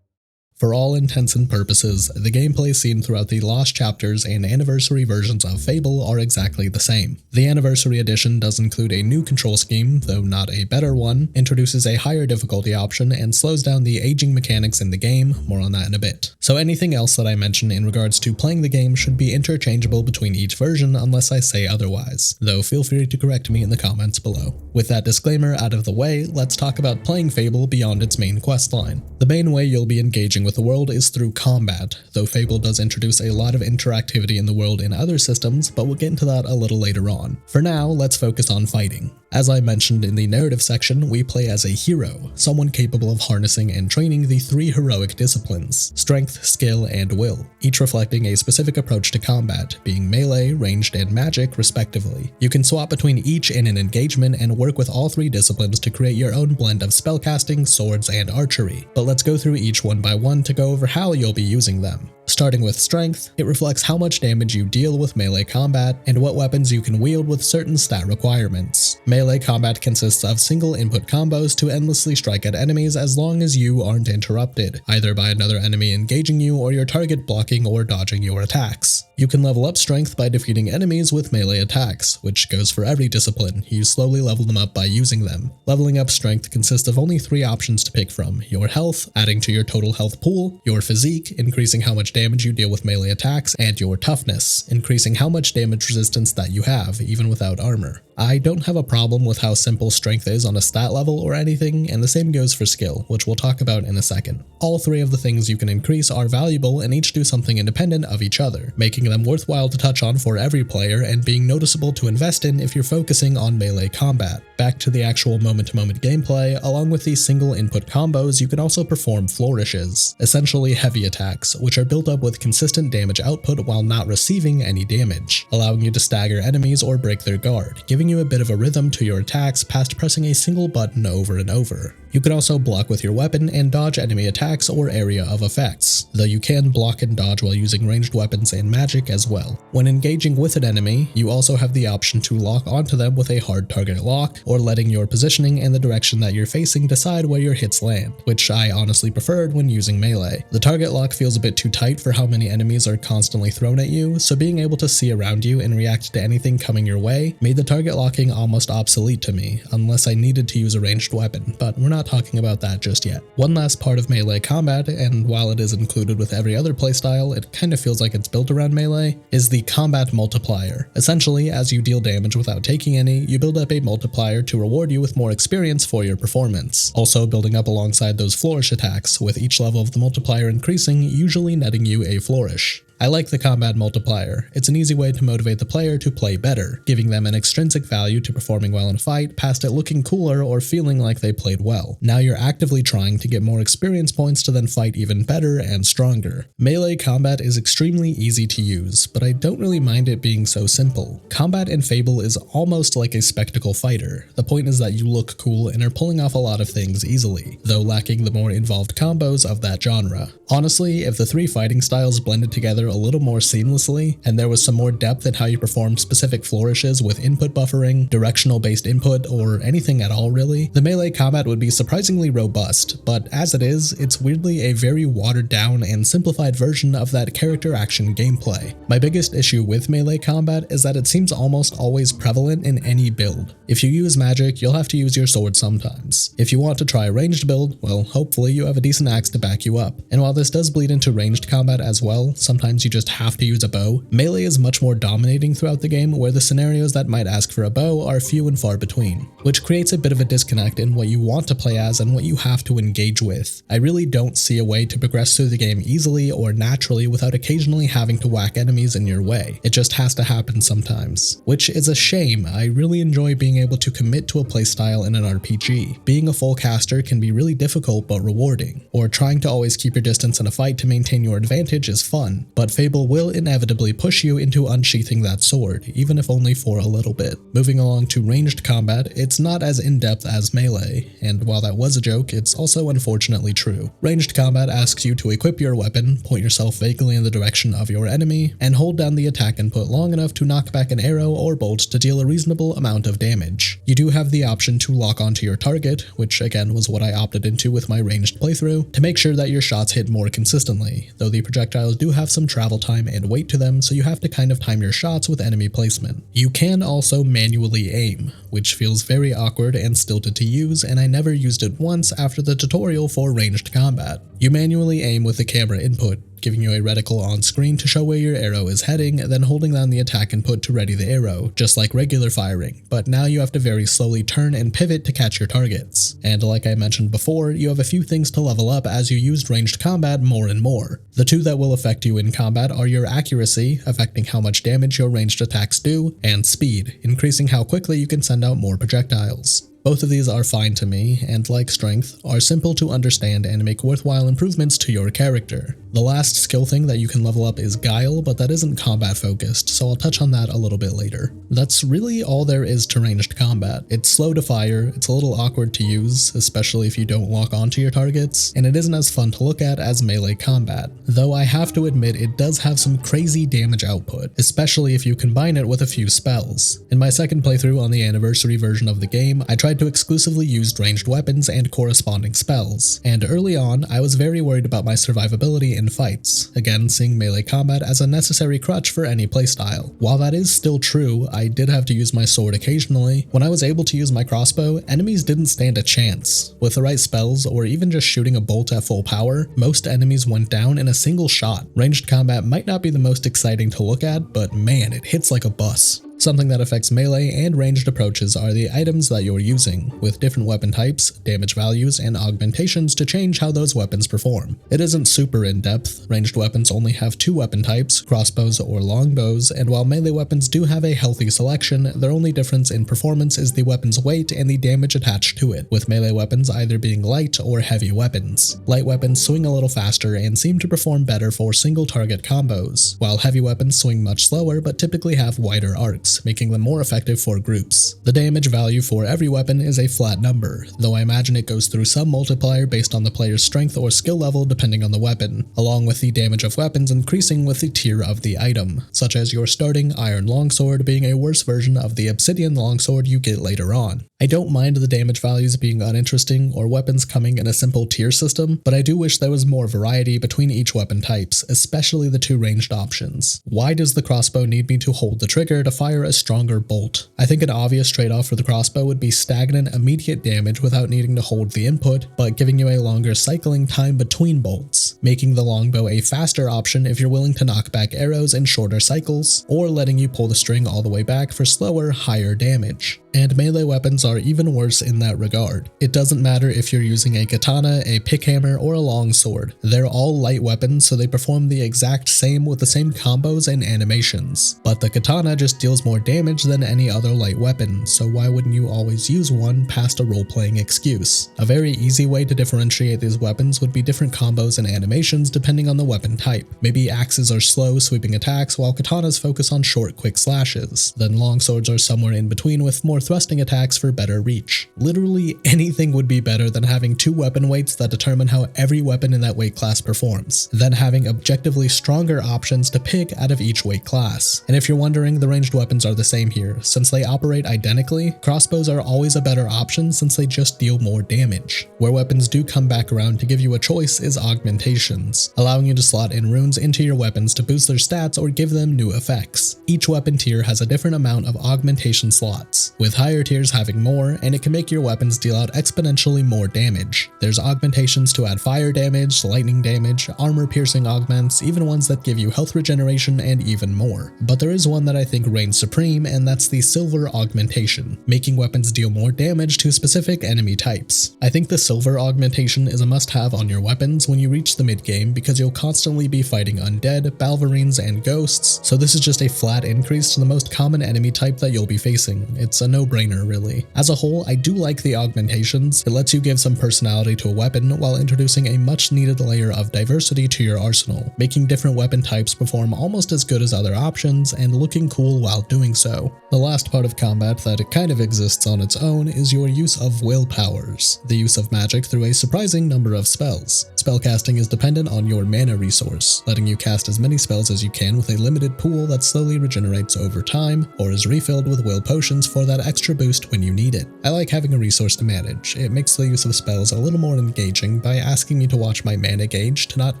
For all intents and purposes, the gameplay seen throughout the Lost Chapters and Anniversary versions of Fable are exactly the same. The Anniversary Edition does include a new control scheme, though not a better one, introduces a higher difficulty option, and slows down the aging mechanics in the game, more on that in a bit. So anything else that I mention in regards to playing the game should be interchangeable between each version unless I say otherwise, though feel free to correct me in the comments below. With that disclaimer out of the way, let's talk about playing Fable beyond its main questline. The main way you'll be engaging with the world is through combat, though Fable does introduce a lot of interactivity in the world in other systems, but we'll get into that a little later on. For now, let's focus on fighting. As I mentioned in the narrative section, we play as a hero, someone capable of harnessing and training the 3 heroic disciplines: strength, skill, and will, each reflecting a specific approach to combat, being melee, ranged, and magic respectively. You can swap between each in an engagement and work with all 3 disciplines to create your own blend of spellcasting, swords, and archery, but let's go through each one by one to go over how you'll be using them. Starting with strength, it reflects how much damage you deal with melee combat and what weapons you can wield with certain stat requirements. Melee combat consists of single input combos to endlessly strike at enemies as long as you aren't interrupted, either by another enemy engaging you or your target blocking or dodging your attacks. You can level up strength by defeating enemies with melee attacks, which goes for every discipline. You slowly level them up by using them. Leveling up strength consists of only 3 options to pick from: your health, adding to your total health pool; your physique, increasing how much damage you deal with melee attacks; and your toughness, increasing how much damage resistance that you have, even without armor. I don't have a problem with how simple strength is on a stat level or anything, and the same goes for skill, which we'll talk about in a second. All three of the things you can increase are valuable and each do something independent of each other, making them worthwhile to touch on for every player and being noticeable to invest in if you're focusing on melee combat. Back to the actual moment-to-moment gameplay, along with these single input combos, you can also perform flourishes, essentially heavy attacks, which are built up with consistent damage output while not receiving any damage, allowing you to stagger enemies or break their guard, giving you a bit of a rhythm to your attacks past pressing a single button over and over. You can also block with your weapon and dodge enemy attacks or area of effects, though you can block and dodge while using ranged weapons and magic as well. When engaging with an enemy, you also have the option to lock onto them with a hard target lock, or letting your positioning and the direction that you're facing decide where your hits land, which I honestly preferred when using melee. The target lock feels a bit too tight for how many enemies are constantly thrown at you, so being able to see around you and react to anything coming your way made the target locking almost obsolete to me, unless I needed to use a ranged weapon, but we're not talking about that just yet. One last part of melee combat, and while it is included with every other playstyle, it kind of feels like it's built around melee, is the combat multiplier. Essentially, as you deal damage without taking any, you build up a multiplier to reward you with more experience for your performance, also building up alongside those flourish attacks, with each level of the multiplier increasing, usually netting you a flourish. I like the combat multiplier. It's an easy way to motivate the player to play better, giving them an extrinsic value to performing well in a fight past it looking cooler or feeling like they played well. Now you're actively trying to get more experience points to then fight even better and stronger. Melee combat is extremely easy to use, but I don't really mind it being so simple. Combat in Fable is almost like a spectacle fighter. The point is that you look cool and are pulling off a lot of things easily, though lacking the more involved combos of that genre. Honestly, if the three fighting styles blended together a little more seamlessly, and there was some more depth in how you perform specific flourishes with input buffering, directional based input, or anything at all really, the melee combat would be surprisingly robust, but as it is, it's weirdly a very watered down and simplified version of that character action gameplay. My biggest issue with melee combat is that it seems almost always prevalent in any build. If you use magic, you'll have to use your sword sometimes. If you want to try a ranged build, well, hopefully you have a decent axe to back you up. And while this does bleed into ranged combat as well, sometimes you just have to use a bow, melee is much more dominating throughout the game, where the scenarios that might ask for a bow are few and far between, which creates a bit of a disconnect in what you want to play as and what you have to engage with. I really don't see a way to progress through the game easily or naturally without occasionally having to whack enemies in your way. It just has to happen sometimes, which is a shame. I really enjoy being able to commit to a playstyle in an RPG. Being a full caster can be really difficult but rewarding, or trying to always keep your distance in a fight to maintain your advantage is fun, but Fable will inevitably push you into unsheathing that sword, even if only for a little bit. Moving along to ranged combat, it's not as in-depth as melee, and while that was a joke, it's also unfortunately true. Ranged combat asks you to equip your weapon, point yourself vaguely in the direction of your enemy, and hold down the attack input long enough to knock back an arrow or bolt to deal a reasonable amount of damage. You do have the option to lock onto your target, which again was what I opted into with my ranged playthrough, to make sure that your shots hit more consistently, though the projectiles do have some travel time and weight to them, so you have to kind of time your shots with enemy placement. You can also manually aim, which feels very awkward and stilted to use, and I never used it once after the tutorial for ranged combat. You manually aim with the camera input, giving you a reticle on screen to show where your arrow is heading, then holding down the attack input to ready the arrow, just like regular firing, but now you have to very slowly turn and pivot to catch your targets. And like I mentioned before, you have a few things to level up as you use ranged combat more and more. The two that will affect you in combat are your accuracy, affecting how much damage your ranged attacks do, and speed, increasing how quickly you can send out more projectiles. Both of these are fine to me, and like strength, are simple to understand and make worthwhile improvements to your character. The last skill thing that you can level up is Guile, but that isn't combat focused, so I'll touch on that a little bit later. That's really all there is to ranged combat. It's slow to fire, it's a little awkward to use, especially if you don't lock onto your targets, and it isn't as fun to look at as melee combat, though I have to admit it does have some crazy damage output, especially if you combine it with a few spells. In my second playthrough on the anniversary version of the game, I tried to exclusively use ranged weapons and corresponding spells, and early on, I was very worried about my survivability in fights, again seeing melee combat as a necessary crutch for any playstyle. While that is still true, I did have to use my sword occasionally. When I was able to use my crossbow, enemies didn't stand a chance. With the right spells, or even just shooting a bolt at full power, most enemies went down in a single shot. Ranged combat might not be the most exciting to look at, but man, it hits like a bus. Something that affects melee and ranged approaches are the items that you're using, with different weapon types, damage values, and augmentations to change how those weapons perform. It isn't super in-depth. Ranged weapons only have 2 weapon types, crossbows or longbows, and while melee weapons do have a healthy selection, their only difference in performance is the weapon's weight and the damage attached to it, with melee weapons either being light or heavy weapons. Light weapons swing a little faster and seem to perform better for single target combos, while heavy weapons swing much slower but typically have wider arcs, making them more effective for groups. The damage value for every weapon is a flat number, though I imagine it goes through some multiplier based on the player's strength or skill level depending on the weapon, along with the damage of weapons increasing with the tier of the item, such as your starting iron longsword being a worse version of the obsidian longsword you get later on. I don't mind the damage values being uninteresting or weapons coming in a simple tier system, but I do wish there was more variety between each weapon types, especially the 2 ranged options. Why does the crossbow need me to hold the trigger to fire a stronger bolt? I think an obvious trade-off for the crossbow would be stagnant immediate damage without needing to hold the input, but giving you a longer cycling time between bolts, making the longbow a faster option if you're willing to knock back arrows in shorter cycles, or letting you pull the string all the way back for slower, higher damage. And melee weapons are even worse in that regard. It doesn't matter if you're using a katana, a pickhammer, or a longsword. They're all light weapons, so they perform the exact same with the same combos and animations. But the katana just deals more damage than any other light weapon, so why wouldn't you always use one past a role-playing excuse? A very easy way to differentiate these weapons would be different combos and animations depending on the weapon type. Maybe axes are slow, sweeping attacks, while katanas focus on short, quick slashes. Then longswords are somewhere in between with more thrusting attacks for better reach. Literally anything would be better than having 2 weapon weights that determine how every weapon in that weight class performs, then having objectively stronger options to pick out of each weight class. And if you're wondering, the ranged weapons are the same here. Since they operate identically, crossbows are always a better option since they just deal more damage. Where weapons do come back around to give you a choice is augmentations, allowing you to slot in runes into your weapons to boost their stats or give them new effects. Each weapon tier has a different amount of augmentation slots, with higher tiers having more, and it can make your weapons deal out exponentially more damage. There's augmentations to add fire damage, lightning damage, armor piercing augments, even ones that give you health regeneration and even more. But there is one that I think reigns supreme, and that's the silver augmentation, making weapons deal more damage to specific enemy types. I think the silver augmentation is a must-have on your weapons when you reach the mid-game because you'll constantly be fighting undead, balverines, and ghosts, so this is just a flat increase to the most common enemy type that you'll be facing. It's a no-brainer really. As a whole, I do like the augmentations. It lets you give some personality to a weapon while introducing a much needed layer of diversity to your arsenal, making different weapon types perform almost as good as other options and looking cool while doing so. The last part of combat that it kind of exists on its own is your use of will powers, the use of magic through a surprising number of spells. Spellcasting is dependent on your mana resource, letting you cast as many spells as you can with a limited pool that slowly regenerates over time, or is refilled with will potions for that extra boost when you need it. I like having a resource to manage. It makes the use of spells a little more engaging by asking me to watch my mana gauge to not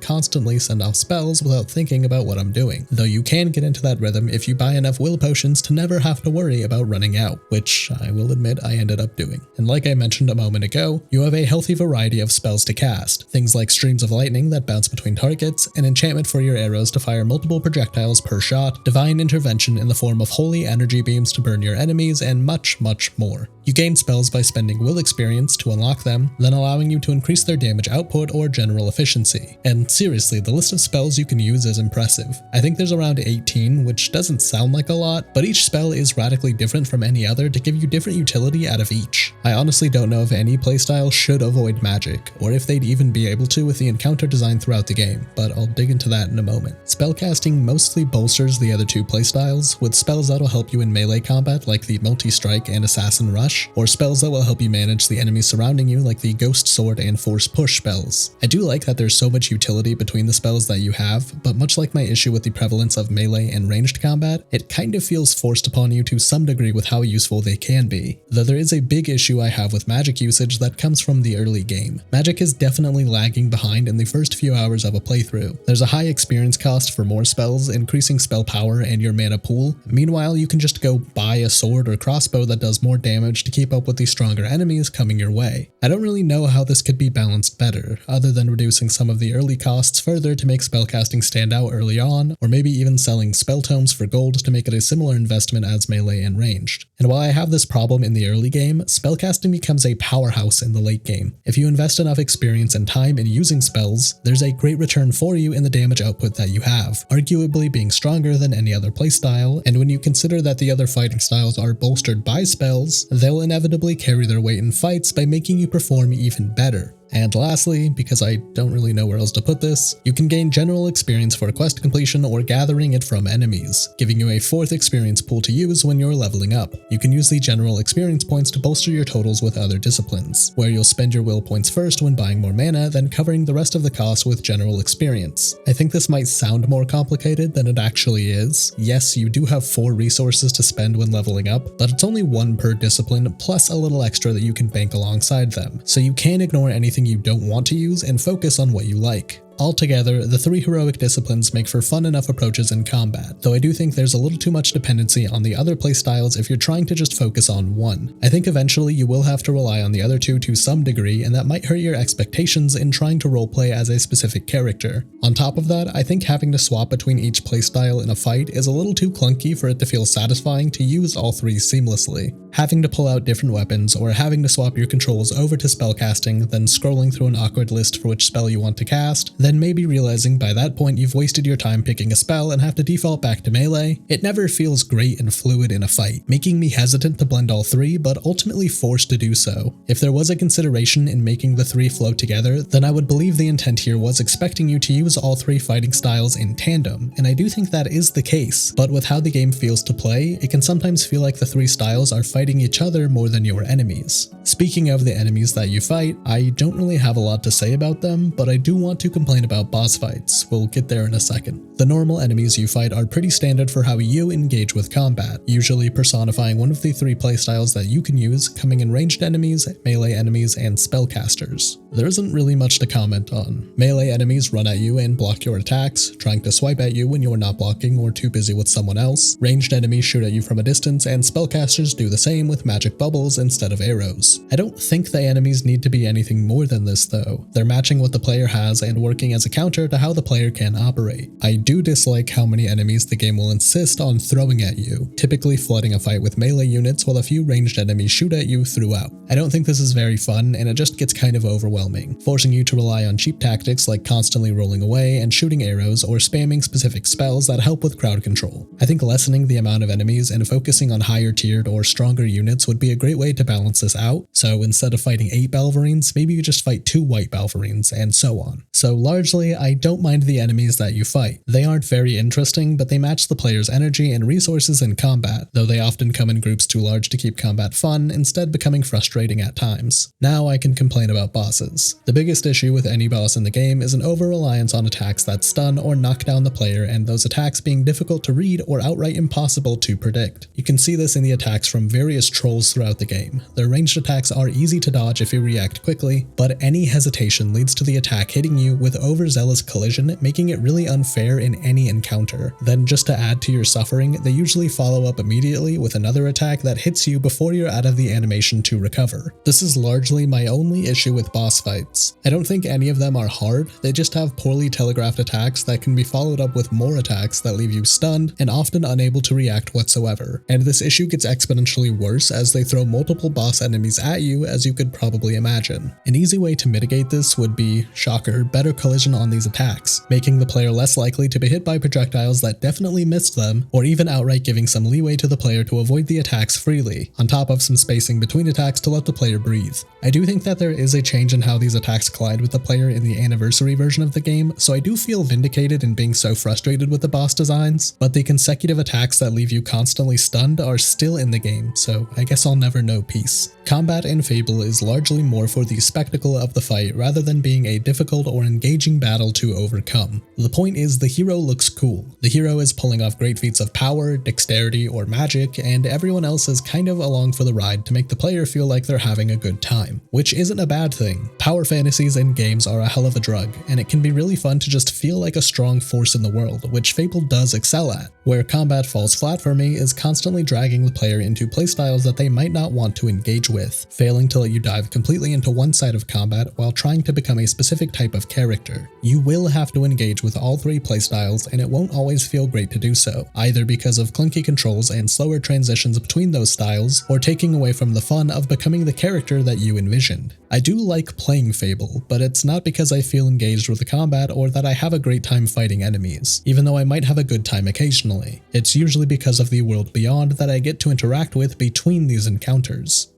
constantly send off spells without thinking about what I'm doing, though you can get into that rhythm if you buy enough will potions to never have to worry about running out, which I will admit I ended up doing. And like I mentioned a moment ago, you have a healthy variety of spells to cast, things like streams of lightning that bounce between targets, an enchantment for your arrows to fire multiple projectiles per shot, divine intervention in the form of holy energy beams to burn your enemies, and much, much more. You gain spells by spending will experience to unlock them, then allowing you to increase their damage output or general efficiency. And seriously, the list of spells you can use is impressive. I think there's around 18, which doesn't sound like a lot, but each spell is radically different from any other to give you different utility out of each. I honestly don't know if any playstyle should avoid magic, or if they'd even be able to with the encounter design throughout the game, but I'll dig into that in a moment. Spellcasting mostly bolsters the other 2 playstyles, with spells that'll help you in melee combat like the multi-strike and assassin rush, or spells that will help you manage the enemies surrounding you like the ghost sword and force push spells. I do like that there's so much utility between the spells that you have, but much like my issue with the prevalence of melee and ranged combat, it kind of feels forced upon you to some degree with how useful they can be. Though there is a big issue I have with magic usage that comes from the early game. Magic is definitely lagging behind in the first few hours of a playthrough. There's a high experience cost for more spells, increasing spell power and your mana pool. Meanwhile, you can just go buy a sword or crossbow that does more damage to keep up with the stronger enemies coming your way. I don't really know how this could be balanced better, other than reducing some of the early costs further to make spellcasting stand out early on, or maybe even selling spell tomes for gold to make it a similar investment as melee and ranged. And while I have this problem in the early game, spellcasting becomes a powerhouse in the late game. If you invest enough experience and time in using spells, there's a great return for you in the damage output that you have, arguably being stronger than any other playstyle, and when you consider that the other fighting styles are bolstered by spells, they'll inevitably carry their weight in fights by making you perform even better. And lastly, because I don't really know where else to put this, you can gain general experience for quest completion or gathering it from enemies, giving you a fourth experience pool to use when you're leveling up. You can use the general experience points to bolster your totals with other disciplines, where you'll spend your will points first when buying more mana, then covering the rest of the cost with general experience. I think this might sound more complicated than it actually is. Yes, you do have 4 resources to spend when leveling up, but it's only 1 per discipline plus a little extra that you can bank alongside them, so you can ignore anything you don't want to use and focus on what you like. Altogether, the 3 heroic disciplines make for fun enough approaches in combat, though I do think there's a little too much dependency on the other playstyles if you're trying to just focus on one. I think eventually you will have to rely on the other 2 to some degree, and that might hurt your expectations in trying to roleplay as a specific character. On top of that, I think having to swap between each playstyle in a fight is a little too clunky for it to feel satisfying to use all 3 seamlessly. Having to pull out different weapons, or having to swap your controls over to spellcasting, then scrolling through an awkward list for which spell you want to cast, then maybe realizing by that point you've wasted your time picking a spell and have to default back to melee, it never feels great and fluid in a fight, making me hesitant to blend all 3, but ultimately forced to do so. If there was a consideration in making the 3 flow together, then I would believe the intent here was expecting you to use all 3 fighting styles in tandem, and I do think that is the case, but with how the game feels to play, it can sometimes feel like the 3 styles are fighting each other more than your enemies. Speaking of the enemies that you fight, I don't really have a lot to say about them, but I do want to complain about boss fights. We'll get there in a second. The normal enemies you fight are pretty standard for how you engage with combat, usually personifying one of the 3 playstyles that you can use, coming in ranged enemies, melee enemies, and spellcasters. There isn't really much to comment on. Melee enemies run at you and block your attacks, trying to swipe at you when you're not blocking or too busy with someone else. Ranged enemies shoot at you from a distance, and spellcasters do the same with magic bubbles instead of arrows. I don't think the enemies need to be anything more than this though. They're matching what the player has and working as a counter to how the player can operate. I do dislike how many enemies the game will insist on throwing at you, typically flooding a fight with melee units while a few ranged enemies shoot at you throughout. I don't think this is very fun, and it just gets kind of overwhelming, forcing you to rely on cheap tactics like constantly rolling away and shooting arrows or spamming specific spells that help with crowd control. I think lessening the amount of enemies and focusing on higher tiered or stronger units would be a great way to balance this out, so instead of fighting 8 Balverines, maybe you just fight 2 White Balverines, and so on. So largely, I don't mind the enemies that you fight. They aren't very interesting, but they match the player's energy and resources in combat, though they often come in groups too large to keep combat fun, instead becoming frustrating at times. Now I can complain about bosses. The biggest issue with any boss in the game is an over-reliance on attacks that stun or knock down the player, and those attacks being difficult to read or outright impossible to predict. You can see this in the attacks from various trolls throughout the game. Their ranged attacks are easy to dodge if you react quickly, but any hesitation leads to the attack hitting you with overzealous collision, making it really unfair in any encounter. Then just to add to your suffering, they usually follow up immediately with another attack that hits you before you're out of the animation to recover. This is largely my only issue with boss fights. I don't think any of them are hard, they just have poorly telegraphed attacks that can be followed up with more attacks that leave you stunned and often unable to react whatsoever. And this issue gets exponentially worse as they throw multiple boss enemies at you, as you could probably imagine. An easy way to mitigate this would be, shocker, better collision on these attacks, making the player less likely to be hit by projectiles that definitely missed them, or even outright giving some leeway to the player to avoid the attacks freely, on top of some spacing between attacks to let the player breathe. I do think that there is a change in how these attacks collide with the player in the anniversary version of the game, so I do feel vindicated in being so frustrated with the boss designs, but the consecutive attacks that leave you constantly stunned are still in the game, so I guess I'll never know peace. Combat in Fable is largely more for the spectacle of the fight rather than being a difficult or engaging battle to overcome. The point is the hero looks cool. The hero is pulling off great feats of power, dexterity, or magic, and everyone else is kind of along for the ride to make the player feel like they're having a good time, which isn't a bad thing. Power fantasies in games are a hell of a drug, and it can be really fun to just feel like a strong force in the world, which Fable does excel at. Where combat falls flat for me is constantly dragging the player into playstyles that they might not want to engage with, failing to let you dive completely into one side of combat while trying to become a specific type of character. You will have to engage with all three playstyles, and it won't always feel great to do so, either because of clunky controls and slower transitions between those styles, or taking away from the fun of becoming the character that you envisioned. I do like playing Fable, but it's not because I feel engaged with the combat or that I have a great time fighting enemies, even though I might have a good time occasionally. It's usually because of the world beyond that I get to interact with between these encounters.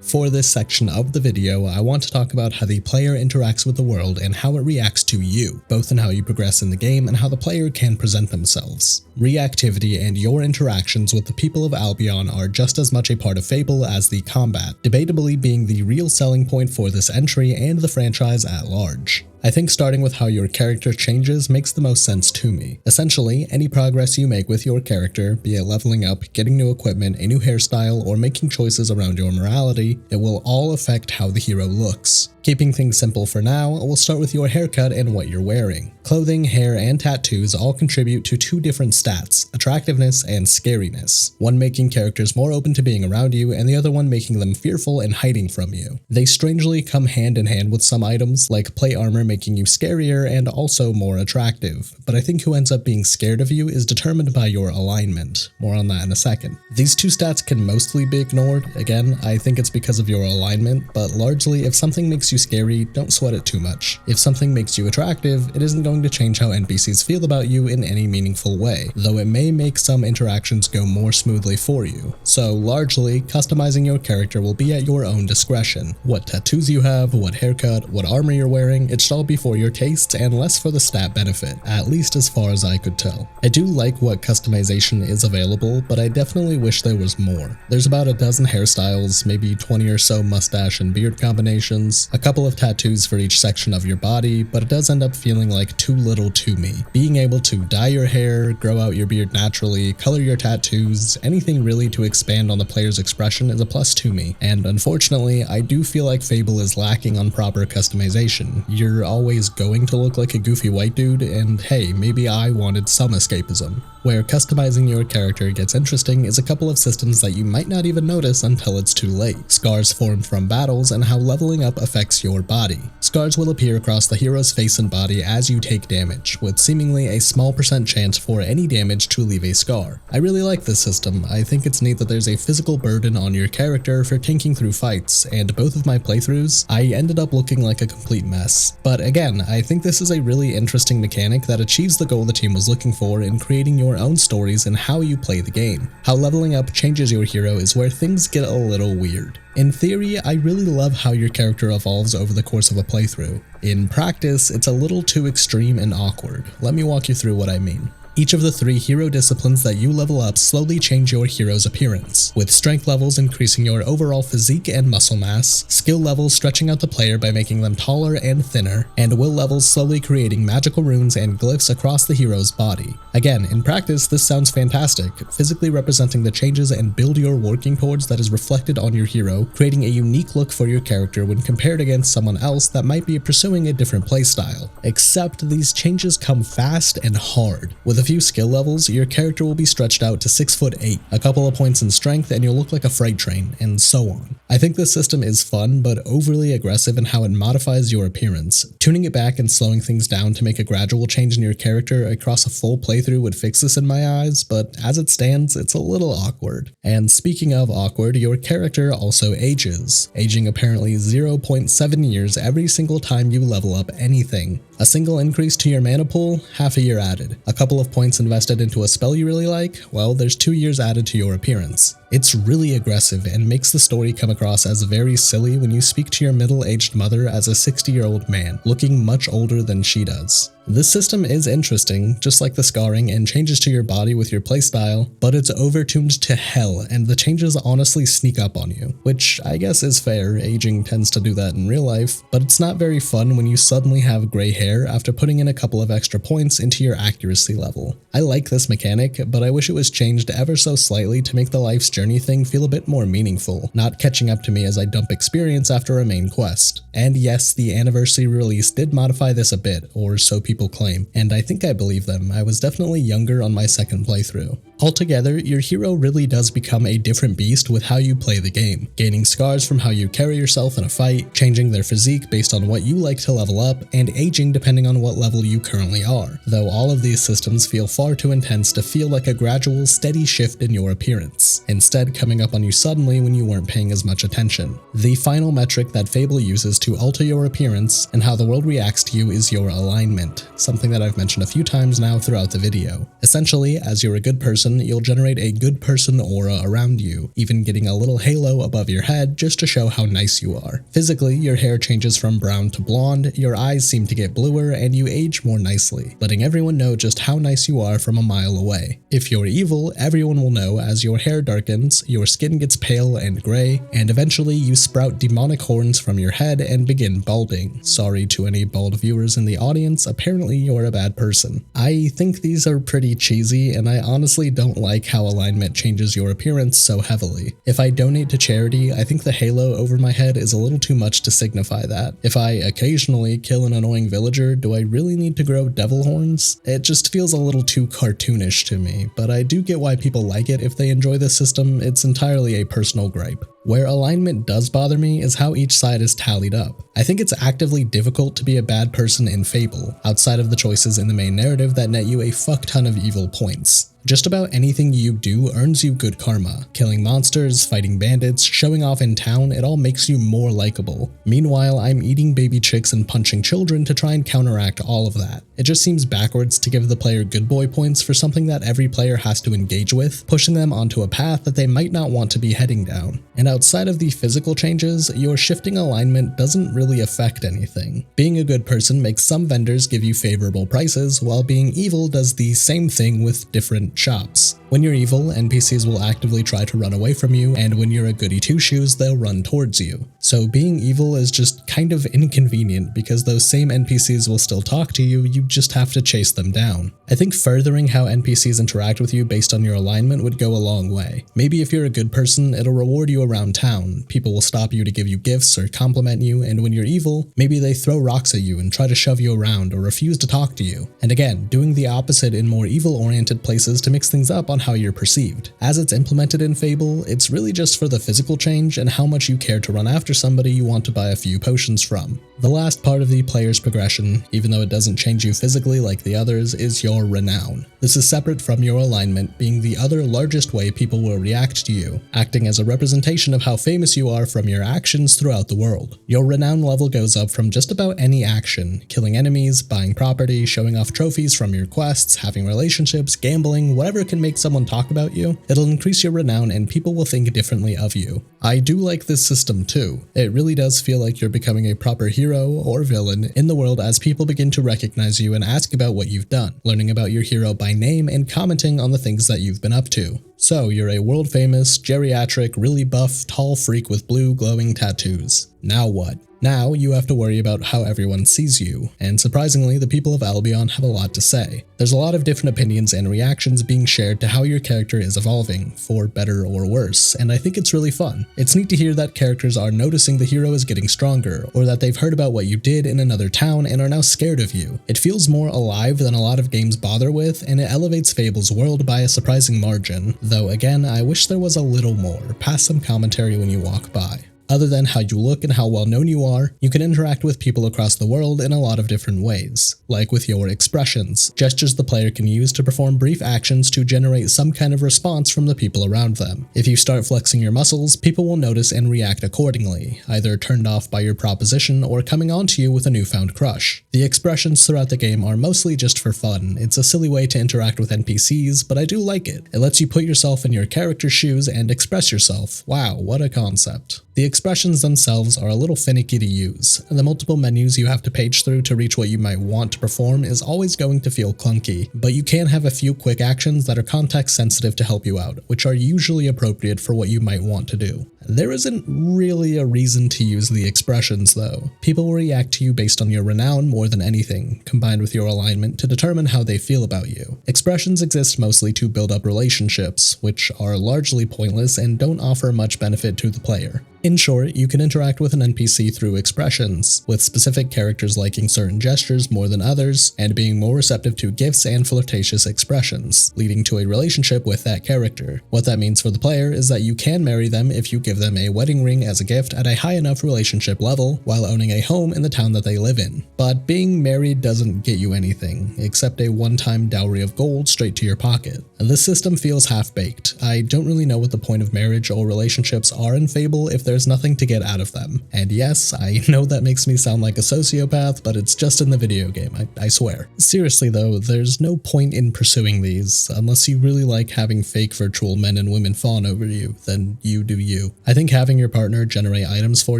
For this section of the video, I want to talk about how the player interacts with the world and how it reacts to you, both in how you progress in the game and how the player can present themselves. Reactivity and your interactions with the people of Albion are just as much a part of Fable as the combat, debatably being the real selling point for this entry and the franchise at large. I think starting with how your character changes makes the most sense to me. Essentially, any progress you make with your character, be it leveling up, getting new equipment, a new hairstyle, or making choices around your morality, it will all affect how the hero looks. Keeping things simple for now, we'll start with your haircut and what you're wearing. Clothing, hair, and tattoos all contribute to two different stats, attractiveness and scariness, one making characters more open to being around you and the other one making them fearful and hiding from you. They strangely come hand in hand with some items, like plate armor making you scarier and also more attractive, but I think who ends up being scared of you is determined by your alignment. More on that in a second. These two stats can mostly be ignored. Again, I think it's because of your alignment, but largely if something makes you scary, don't sweat it too much. If something makes you attractive, it isn't going to change how NPCs feel about you in any meaningful way, though it may make some interactions go more smoothly for you. So largely, customizing your character will be at your own discretion. What tattoos you have, what haircut, what armor you're wearing, it should all be for your tastes and less for the stat benefit, at least as far as I could tell. I do like what customization is available, but I definitely wish there was more. There's about a dozen hairstyles, maybe 20 or so mustache and beard combinations, a couple of tattoos for each section of your body, but it does end up feeling like too little to me. Being able to dye your hair, grow out your beard naturally, color your tattoos, anything really to expand on the player's expression is a plus to me, and unfortunately, I do feel like Fable is lacking on proper customization. You're always going to look like a goofy white dude, and hey, maybe I wanted some escapism. Where customizing your character gets interesting is a couple of systems that you might not even notice until it's too late. Scars formed from battles and how leveling up affects your body. Scars will appear across the hero's face and body as you take damage, with seemingly a small % chance for any damage to leave a scar. I really like this system. I think it's neat that there's a physical burden on your character for tanking through fights, and both of my playthroughs, I ended up looking like a complete mess. But again, I think this is a really interesting mechanic that achieves the goal the team was looking for in creating your own stories and how you play the game. How leveling up changes your hero is where things get a little weird. In theory, I really love how your character evolves over the course of a playthrough. In practice, it's a little too extreme and awkward. Let me walk you through what I mean. Each of the 3 hero disciplines that you level up slowly change your hero's appearance, with strength levels increasing your overall physique and muscle mass, skill levels stretching out the player by making them taller and thinner, and will levels slowly creating magical runes and glyphs across the hero's body. Again, in practice, this sounds fantastic, physically representing the changes and build you're working towards that is reflected on your hero, creating a unique look for your character when compared against someone else that might be pursuing a different playstyle. Except these changes come fast and hard. With a few skill levels, your character will be stretched out to 6'8", a couple of points in strength and you'll look like a freight train, and so on. I think this system is fun but overly aggressive in how it modifies your appearance. Tuning it back and slowing things down to make a gradual change in your character across a full playthrough would fix this in my eyes, but as it stands, it's a little awkward. And speaking of awkward, your character also ages, aging apparently 0.7 years every single time you level up anything. A single increase to your mana pool, half a year added. A couple of points invested into a spell you really like, well, there's 2 years added to your appearance. It's really aggressive and makes the story come across as very silly when you speak to your middle-aged mother as a 60-year-old man, looking much older than she does. This system is interesting, just like the scarring and changes to your body with your playstyle, but it's overtuned to hell and the changes honestly sneak up on you, which I guess is fair, aging tends to do that in real life, but it's not very fun when you suddenly have gray hair after putting in a couple of extra points into your accuracy level. I like this mechanic, but I wish it was changed ever so slightly to make the life's journey journey thing feel a bit more meaningful, not catching up to me as I dump experience after a main quest. And yes, the anniversary release did modify this a bit, or so people claim, and I think I believe them. I was definitely younger on my second playthrough. Altogether, your hero really does become a different beast with how you play the game, gaining scars from how you carry yourself in a fight, changing their physique based on what you like to level up, and aging depending on what level you currently are, though all of these systems feel far too intense to feel like a gradual, steady shift in your appearance, instead coming up on you suddenly when you weren't paying as much attention. The final metric that Fable uses to alter your appearance and how the world reacts to you is your alignment, something that I've mentioned a few times now throughout the video. Essentially, as you're a good person, you'll generate a good person aura around you, even getting a little halo above your head just to show how nice you are. Physically, your hair changes from brown to blonde, your eyes seem to get bluer, and you age more nicely, letting everyone know just how nice you are from a mile away. If you're evil, everyone will know as your hair darkens, your skin gets pale and gray, and eventually you sprout demonic horns from your head and begin balding. Sorry to any bald viewers in the audience, apparently you're a bad person. I think these are pretty cheesy, and I honestly don't like how alignment changes your appearance so heavily. If I donate to charity, I think the halo over my head is a little too much to signify that. If I occasionally kill an annoying villager, do I really need to grow devil horns? It just feels a little too cartoonish to me, but I do get why people like it if they enjoy this system. It's entirely a personal gripe. Where alignment does bother me is how each side is tallied up. I think it's actively difficult to be a bad person in Fable, outside of the choices in the main narrative that net you a fuck ton of evil points. Just about anything you do earns you good karma. Killing monsters, fighting bandits, showing off in town, it all makes you more likable. Meanwhile, I'm eating baby chicks and punching children to try and counteract all of that. It just seems backwards to give the player good boy points for something that every player has to engage with, pushing them onto a path that they might not want to be heading down. And outside of the physical changes, your shifting alignment doesn't really affect anything. Being a good person makes some vendors give you favorable prices, while being evil does the same thing with different shops. When you're evil, NPCs will actively try to run away from you, and when you're a goody two-shoes, they'll run towards you. So being evil is just kind of inconvenient because those same NPCs will still talk to you, you just have to chase them down. I think furthering how NPCs interact with you based on your alignment would go a long way. Maybe if you're a good person, it'll reward you around town. People will stop you to give you gifts or compliment you, and when you're evil, maybe they throw rocks at you and try to shove you around or refuse to talk to you. And again, doing the opposite in more evil-oriented places to mix things up on how you're perceived. As it's implemented in Fable, it's really just for the physical change and how much you care to run after somebody you want to buy a few potions from. The last part of the player's progression, even though it doesn't change you physically like the others, is your renown. This is separate from your alignment, being the other largest way people will react to you, acting as a representation of how famous you are from your actions throughout the world. Your renown level goes up from just about any action: killing enemies, buying property, showing off trophies from your quests, having relationships, gambling, whatever can make someone talk about you. It'll increase your renown and people will think differently of you. I do like this system too. It really does feel like you're becoming a proper hero or villain in the world as people begin to recognize you and ask about what you've done, learning about your hero by name and commenting on the things that you've been up to. So you're a world famous, geriatric, really buff, tall freak with blue glowing tattoos. Now what? Now you have to worry about how everyone sees you, and surprisingly the people of Albion have a lot to say. There's a lot of different opinions and reactions being shared to how your character is evolving, for better or worse, and I think it's really fun. It's neat to hear that characters are noticing the hero is getting stronger, or that they've heard about what you did in another town and are now scared of you. It feels more alive than a lot of games bother with, and it elevates Fable's world by a surprising margin, though again I wish there was a little more, past some commentary when you walk by. Other than how you look and how well known you are, you can interact with people across the world in a lot of different ways, like with your expressions, gestures the player can use to perform brief actions to generate some kind of response from the people around them. If you start flexing your muscles, people will notice and react accordingly, either turned off by your proposition or coming onto you with a newfound crush. The expressions throughout the game are mostly just for fun. It's a silly way to interact with NPCs, but I do like it. It lets you put yourself in your character's shoes and express yourself. Wow, what a concept. The expressions themselves are a little finicky to use, and the multiple menus you have to page through to reach what you might want to perform is always going to feel clunky, but you can have a few quick actions that are context sensitive to help you out, which are usually appropriate for what you might want to do. There isn't really a reason to use the expressions though. People will react to you based on your renown more than anything, combined with your alignment to determine how they feel about you. Expressions exist mostly to build up relationships, which are largely pointless and don't offer much benefit to the player. In short, you can interact with an NPC through expressions, with specific characters liking certain gestures more than others, and being more receptive to gifts and flirtatious expressions, leading to a relationship with that character. What that means for the player is that you can marry them if you give them a wedding ring as a gift at a high enough relationship level, while owning a home in the town that they live in. But being married doesn't get you anything, except a one-time dowry of gold straight to your pocket. This system feels half-baked. I don't really know what the point of marriage or relationships are in Fable if there's nothing to get out of them. And yes, I know that makes me sound like a sociopath, but it's just in the video game, I swear. Seriously though, there's no point in pursuing these, unless you really like having fake virtual men and women fawn over you, then you do you. I think having your partner generate items for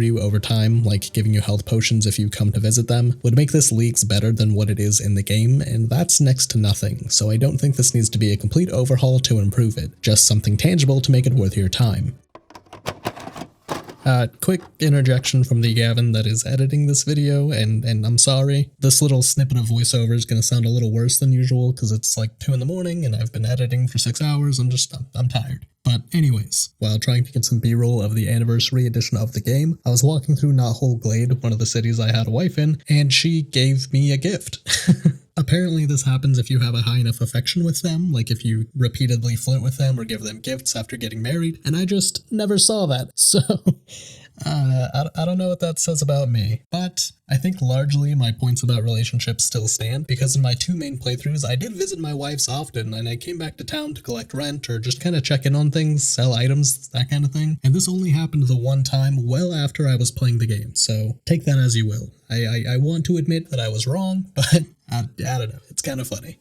you over time, like giving you health potions if you come to visit them, would make this leagues better than what it is in the game, and that's next to nothing, so I don't think this needs to be a complete overhaul to improve it, just something tangible to make it worth your time. Quick interjection from the Gavin that is editing this video, and I'm sorry. This little snippet of voiceover is gonna sound a little worse than usual because it's like 2 in the morning and I've been editing for 6 hours. I'm tired. But anyways, while trying to get some b-roll of the anniversary edition of the game, I was walking through Knothole Glade, one of the cities I had a wife in, and she gave me a gift. Apparently this happens if you have a high enough affection with them, like if you repeatedly flirt with them or give them gifts after getting married, and I just never saw that, so I don't know what that says about me. But I think largely my points about relationships still stand, because in my 2 main playthroughs I did visit my wives often, and I came back to town to collect rent or just kind of check in on things, sell items, that kind of thing, and this only happened the one time well after I was playing the game, so take that as you will. I want to admit that I was wrong, but I don't know, it's kind of funny.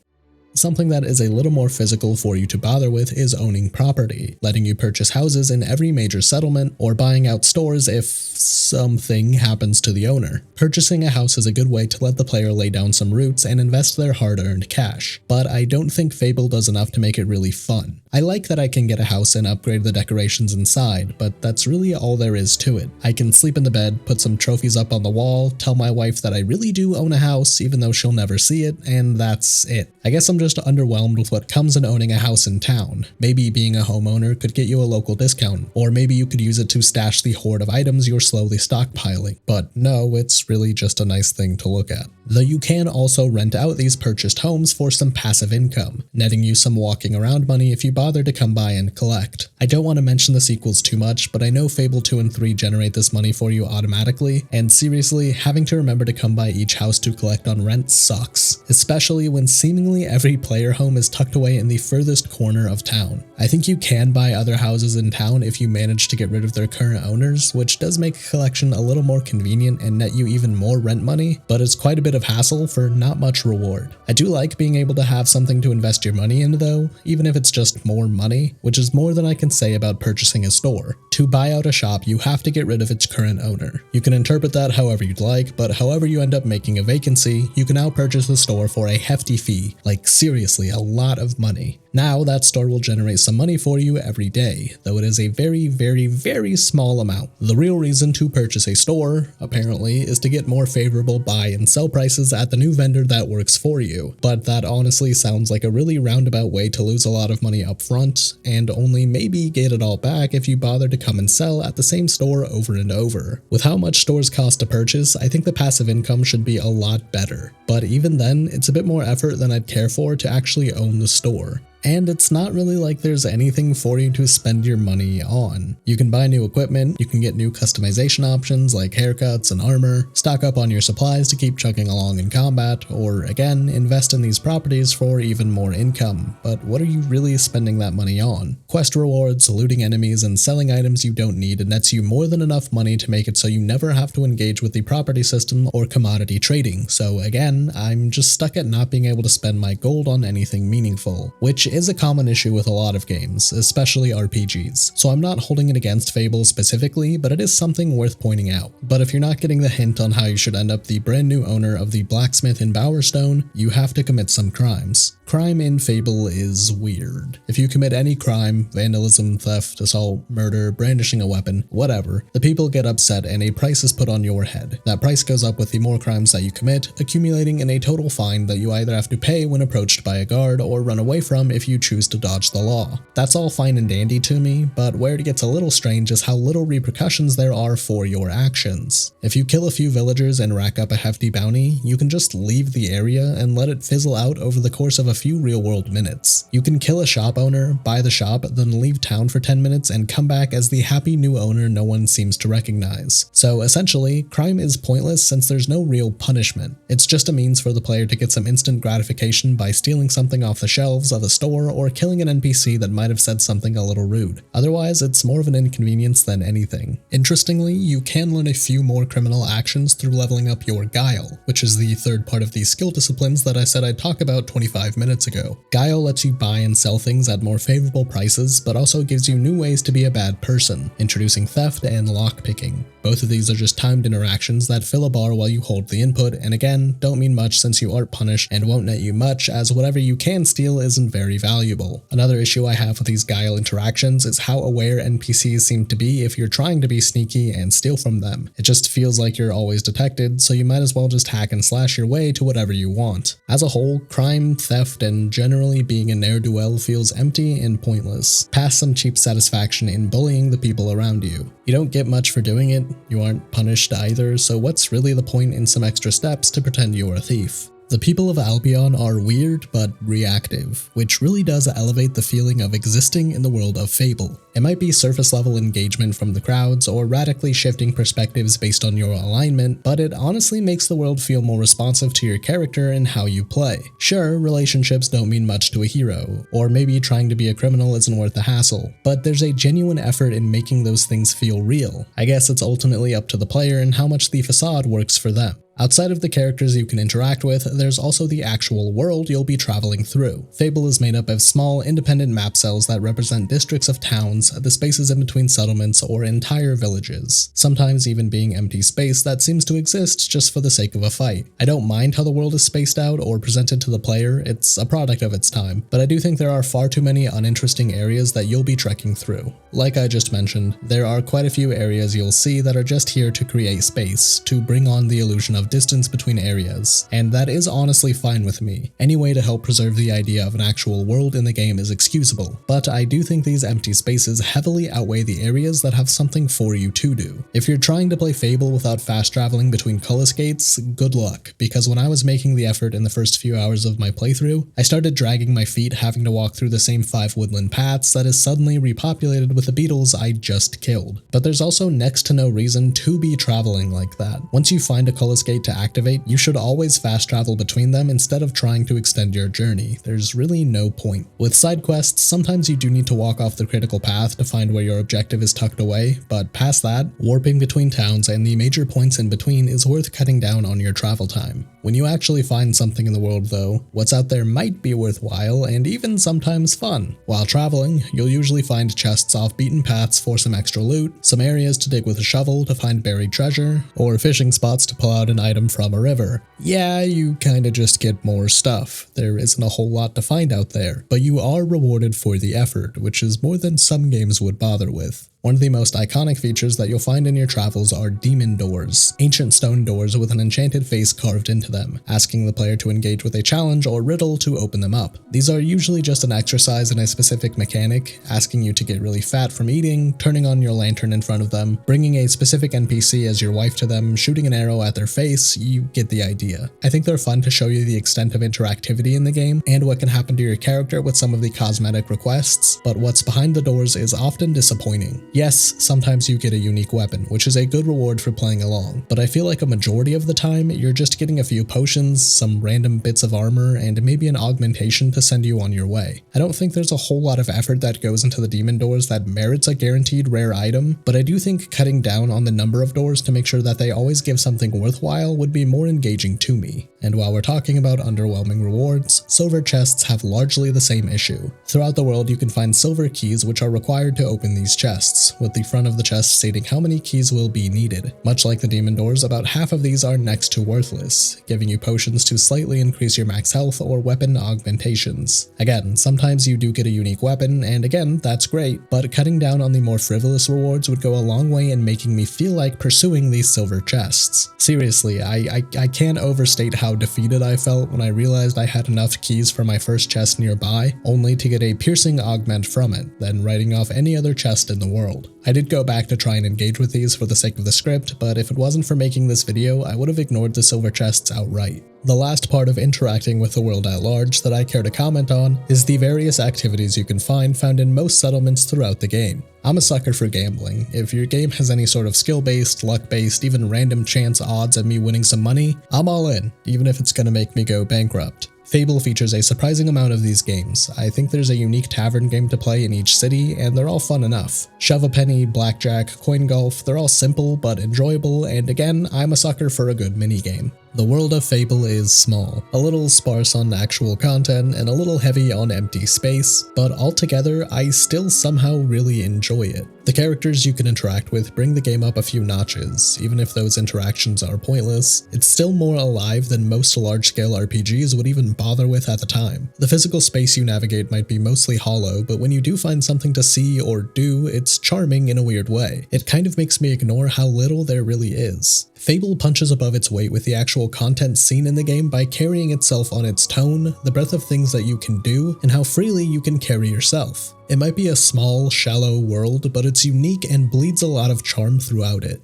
Something that is a little more physical for you to bother with is owning property, letting you purchase houses in every major settlement, or buying out stores if something happens to the owner. Purchasing a house is a good way to let the player lay down some roots and invest their hard-earned cash, but I don't think Fable does enough to make it really fun. I like that I can get a house and upgrade the decorations inside, but that's really all there is to it. I can sleep in the bed, put some trophies up on the wall, tell my wife that I really do own a house even though she'll never see it, and that's it. I guess I'm just underwhelmed with what comes in owning a house in town. Maybe being a homeowner could get you a local discount, or maybe you could use it to stash the hoard of items you're slowly stockpiling. But no, it's really just a nice thing to look at. Though you can also rent out these purchased homes for some passive income, netting you some walking around money if you bother to come by and collect. I don't want to mention the sequels too much, but I know Fable 2 and 3 generate this money for you automatically, and seriously, having to remember to come by each house to collect on rent sucks, especially when seemingly every player home is tucked away in the furthest corner of town. I think you can buy other houses in town if you manage to get rid of their current owners, which does make a collection a little more convenient and net you even more rent money, but it's quite a bit of hassle for not much reward. I do like being able to have something to invest your money in though, even if it's just more money, which is more than I can say about purchasing a store. To buy out a shop, you have to get rid of its current owner. You can interpret that however you'd like, but however you end up making a vacancy, you can now purchase the store for a hefty fee, like seriously a lot of money. Now that store will generate some money for you every day, though it is a very, very, very small amount. The real reason to purchase a store, apparently, is to get more favorable buy and sell prices at the new vendor that works for you, but that honestly sounds like a really roundabout way to lose a lot of money up front, and only maybe get it all back if you bother to come and sell at the same store over and over. With how much stores cost to purchase, I think the passive income should be a lot better, but even then, it's a bit more effort than I'd care for to actually own the store. And it's not really like there's anything for you to spend your money on. You can buy new equipment, you can get new customization options like haircuts and armor, stock up on your supplies to keep chugging along in combat, or again, invest in these properties for even more income. But what are you really spending that money on? Quest rewards, looting enemies, and selling items you don't need nets you more than enough money to make it so you never have to engage with the property system or commodity trading. So again, I'm just stuck at not being able to spend my gold on anything meaningful, which is a common issue with a lot of games, especially RPGs. So I'm not holding it against Fable specifically, but it is something worth pointing out. But if you're not getting the hint on how you should end up the brand new owner of the blacksmith in Bowerstone, you have to commit some crimes. Crime in Fable is weird. If you commit any crime, vandalism, theft, assault, murder, brandishing a weapon, whatever, the people get upset and a price is put on your head. That price goes up with the more crimes that you commit, accumulating in a total fine that you either have to pay when approached by a guard or run away from if you choose to dodge the law. That's all fine and dandy to me, but where it gets a little strange is how little repercussions there are for your actions. If you kill a few villagers and rack up a hefty bounty, you can just leave the area and let it fizzle out over the course of a few real-world minutes. You can kill a shop owner, buy the shop, then leave town for 10 minutes and come back as the happy new owner no one seems to recognize. So essentially, crime is pointless since there's no real punishment. It's just a means for the player to get some instant gratification by stealing something off the shelves of a store or killing an NPC that might have said something a little rude. Otherwise, it's more of an inconvenience than anything. Interestingly, you can learn a few more criminal actions through leveling up your Guile, which is the third part of the skill disciplines that I said I'd talk about 25 minutes ago. Guile lets you buy and sell things at more favorable prices, but also gives you new ways to be a bad person, introducing theft and lockpicking. Both of these are just timed interactions that fill a bar while you hold the input, and again, don't mean much since you aren't punished and won't net you much, as whatever you can steal isn't very valuable. Another issue I have with these Guile interactions is how aware NPCs seem to be if you're trying to be sneaky and steal from them. It just feels like you're always detected, so you might as well just hack and slash your way to whatever you want. As a whole, crime, theft, and generally being a ne'er-do-well feels empty and pointless, past some cheap satisfaction in bullying the people around you. You don't get much for doing it, you aren't punished either, so what's really the point in some extra steps to pretend you're a thief? The people of Albion are weird but reactive, which really does elevate the feeling of existing in the world of Fable. It might be surface level engagement from the crowds or radically shifting perspectives based on your alignment, but it honestly makes the world feel more responsive to your character and how you play. Sure, relationships don't mean much to a hero, or maybe trying to be a criminal isn't worth the hassle, but there's a genuine effort in making those things feel real. I guess it's ultimately up to the player and how much the facade works for them. Outside of the characters you can interact with, there's also the actual world you'll be traveling through. Fable is made up of small, independent map cells that represent districts of towns, the spaces in between settlements, or entire villages, sometimes even being empty space that seems to exist just for the sake of a fight. I don't mind how the world is spaced out or presented to the player, it's a product of its time, but I do think there are far too many uninteresting areas that you'll be trekking through. Like I just mentioned, there are quite a few areas you'll see that are just here to create space, to bring on the illusion of distance between areas, and that is honestly fine with me. Any way to help preserve the idea of an actual world in the game is excusable, but I do think these empty spaces heavily outweigh the areas that have something for you to do. If you're trying to play Fable without fast traveling between Cullis gates, good luck, because when I was making the effort in the first few hours of my playthrough, I started dragging my feet having to walk through the same 5 woodland paths that is suddenly repopulated with the beetles I just killed. But there's also next to no reason to be traveling like that. Once you find a Cullis gate to activate, you should always fast travel between them instead of trying to extend your journey. There's really no point. With side quests, sometimes you do need to walk off the critical path to find where your objective is tucked away, but past that, warping between towns and the major points in between is worth cutting down on your travel time. When you actually find something in the world though, what's out there might be worthwhile and even sometimes fun. While traveling, you'll usually find chests off beaten paths for some extra loot, some areas to dig with a shovel to find buried treasure, or fishing spots to pull out an item from a river. Yeah, you kinda just get more stuff. There isn't a whole lot to find out there, but you are rewarded for the effort, which is more than some games would bother with. One of the most iconic features that you'll find in your travels are demon doors, ancient stone doors with an enchanted face carved into them, asking the player to engage with a challenge or riddle to open them up. These are usually just an exercise in a specific mechanic, asking you to get really fat from eating, turning on your lantern in front of them, bringing a specific NPC as your wife to them, shooting an arrow at their face. You get the idea. I think they're fun to show you the extent of interactivity in the game and what can happen to your character with some of the cosmetic requests, but what's behind the doors is often disappointing. Yes, sometimes you get a unique weapon, which is a good reward for playing along, but I feel like a majority of the time, you're just getting a few potions, some random bits of armor, and maybe an augmentation to send you on your way. I don't think there's a whole lot of effort that goes into the demon doors that merits a guaranteed rare item, but I do think cutting down on the number of doors to make sure that they always give something worthwhile would be more engaging to me. And while we're talking about underwhelming rewards, silver chests have largely the same issue. Throughout the world, you can find silver keys which are required to open these chests, with the front of the chest stating how many keys will be needed. Much like the demon doors, about half of these are next to worthless, giving you potions to slightly increase your max health or weapon augmentations. Again, sometimes you do get a unique weapon, and again, that's great, but cutting down on the more frivolous rewards would go a long way in making me feel like pursuing these silver chests. Seriously, I can't overstate how defeated I felt when I realized I had enough keys for my first chest nearby, only to get a piercing augment from it, then writing off any other chest in the world. I did go back to try and engage with these for the sake of the script, but if it wasn't for making this video, I would have ignored the silver chests outright. The last part of interacting with the world at large that I care to comment on is the various activities you can found in most settlements throughout the game. I'm a sucker for gambling. If your game has any sort of skill-based, luck-based, even random chance odds at me winning some money, I'm all in, even if it's gonna make me go bankrupt. Fable features a surprising amount of these games. I think there's a unique tavern game to play in each city, and they're all fun enough. Shove a penny, blackjack, coin golf, they're all simple but enjoyable, and again, I'm a sucker for a good minigame. The world of Fable is small, a little sparse on actual content, and a little heavy on empty space, but altogether, I still somehow really enjoy it. The characters you can interact with bring the game up a few notches. Even if those interactions are pointless, it's still more alive than most large-scale RPGs would even bother with at the time. The physical space you navigate might be mostly hollow, but when you do find something to see or do, it's charming in a weird way. It kind of makes me ignore how little there really is. Fable punches above its weight with the actual content seen in the game by carrying itself on its tone, the breadth of things that you can do, and how freely you can carry yourself. It might be a small, shallow world, but it's unique and bleeds a lot of charm throughout it.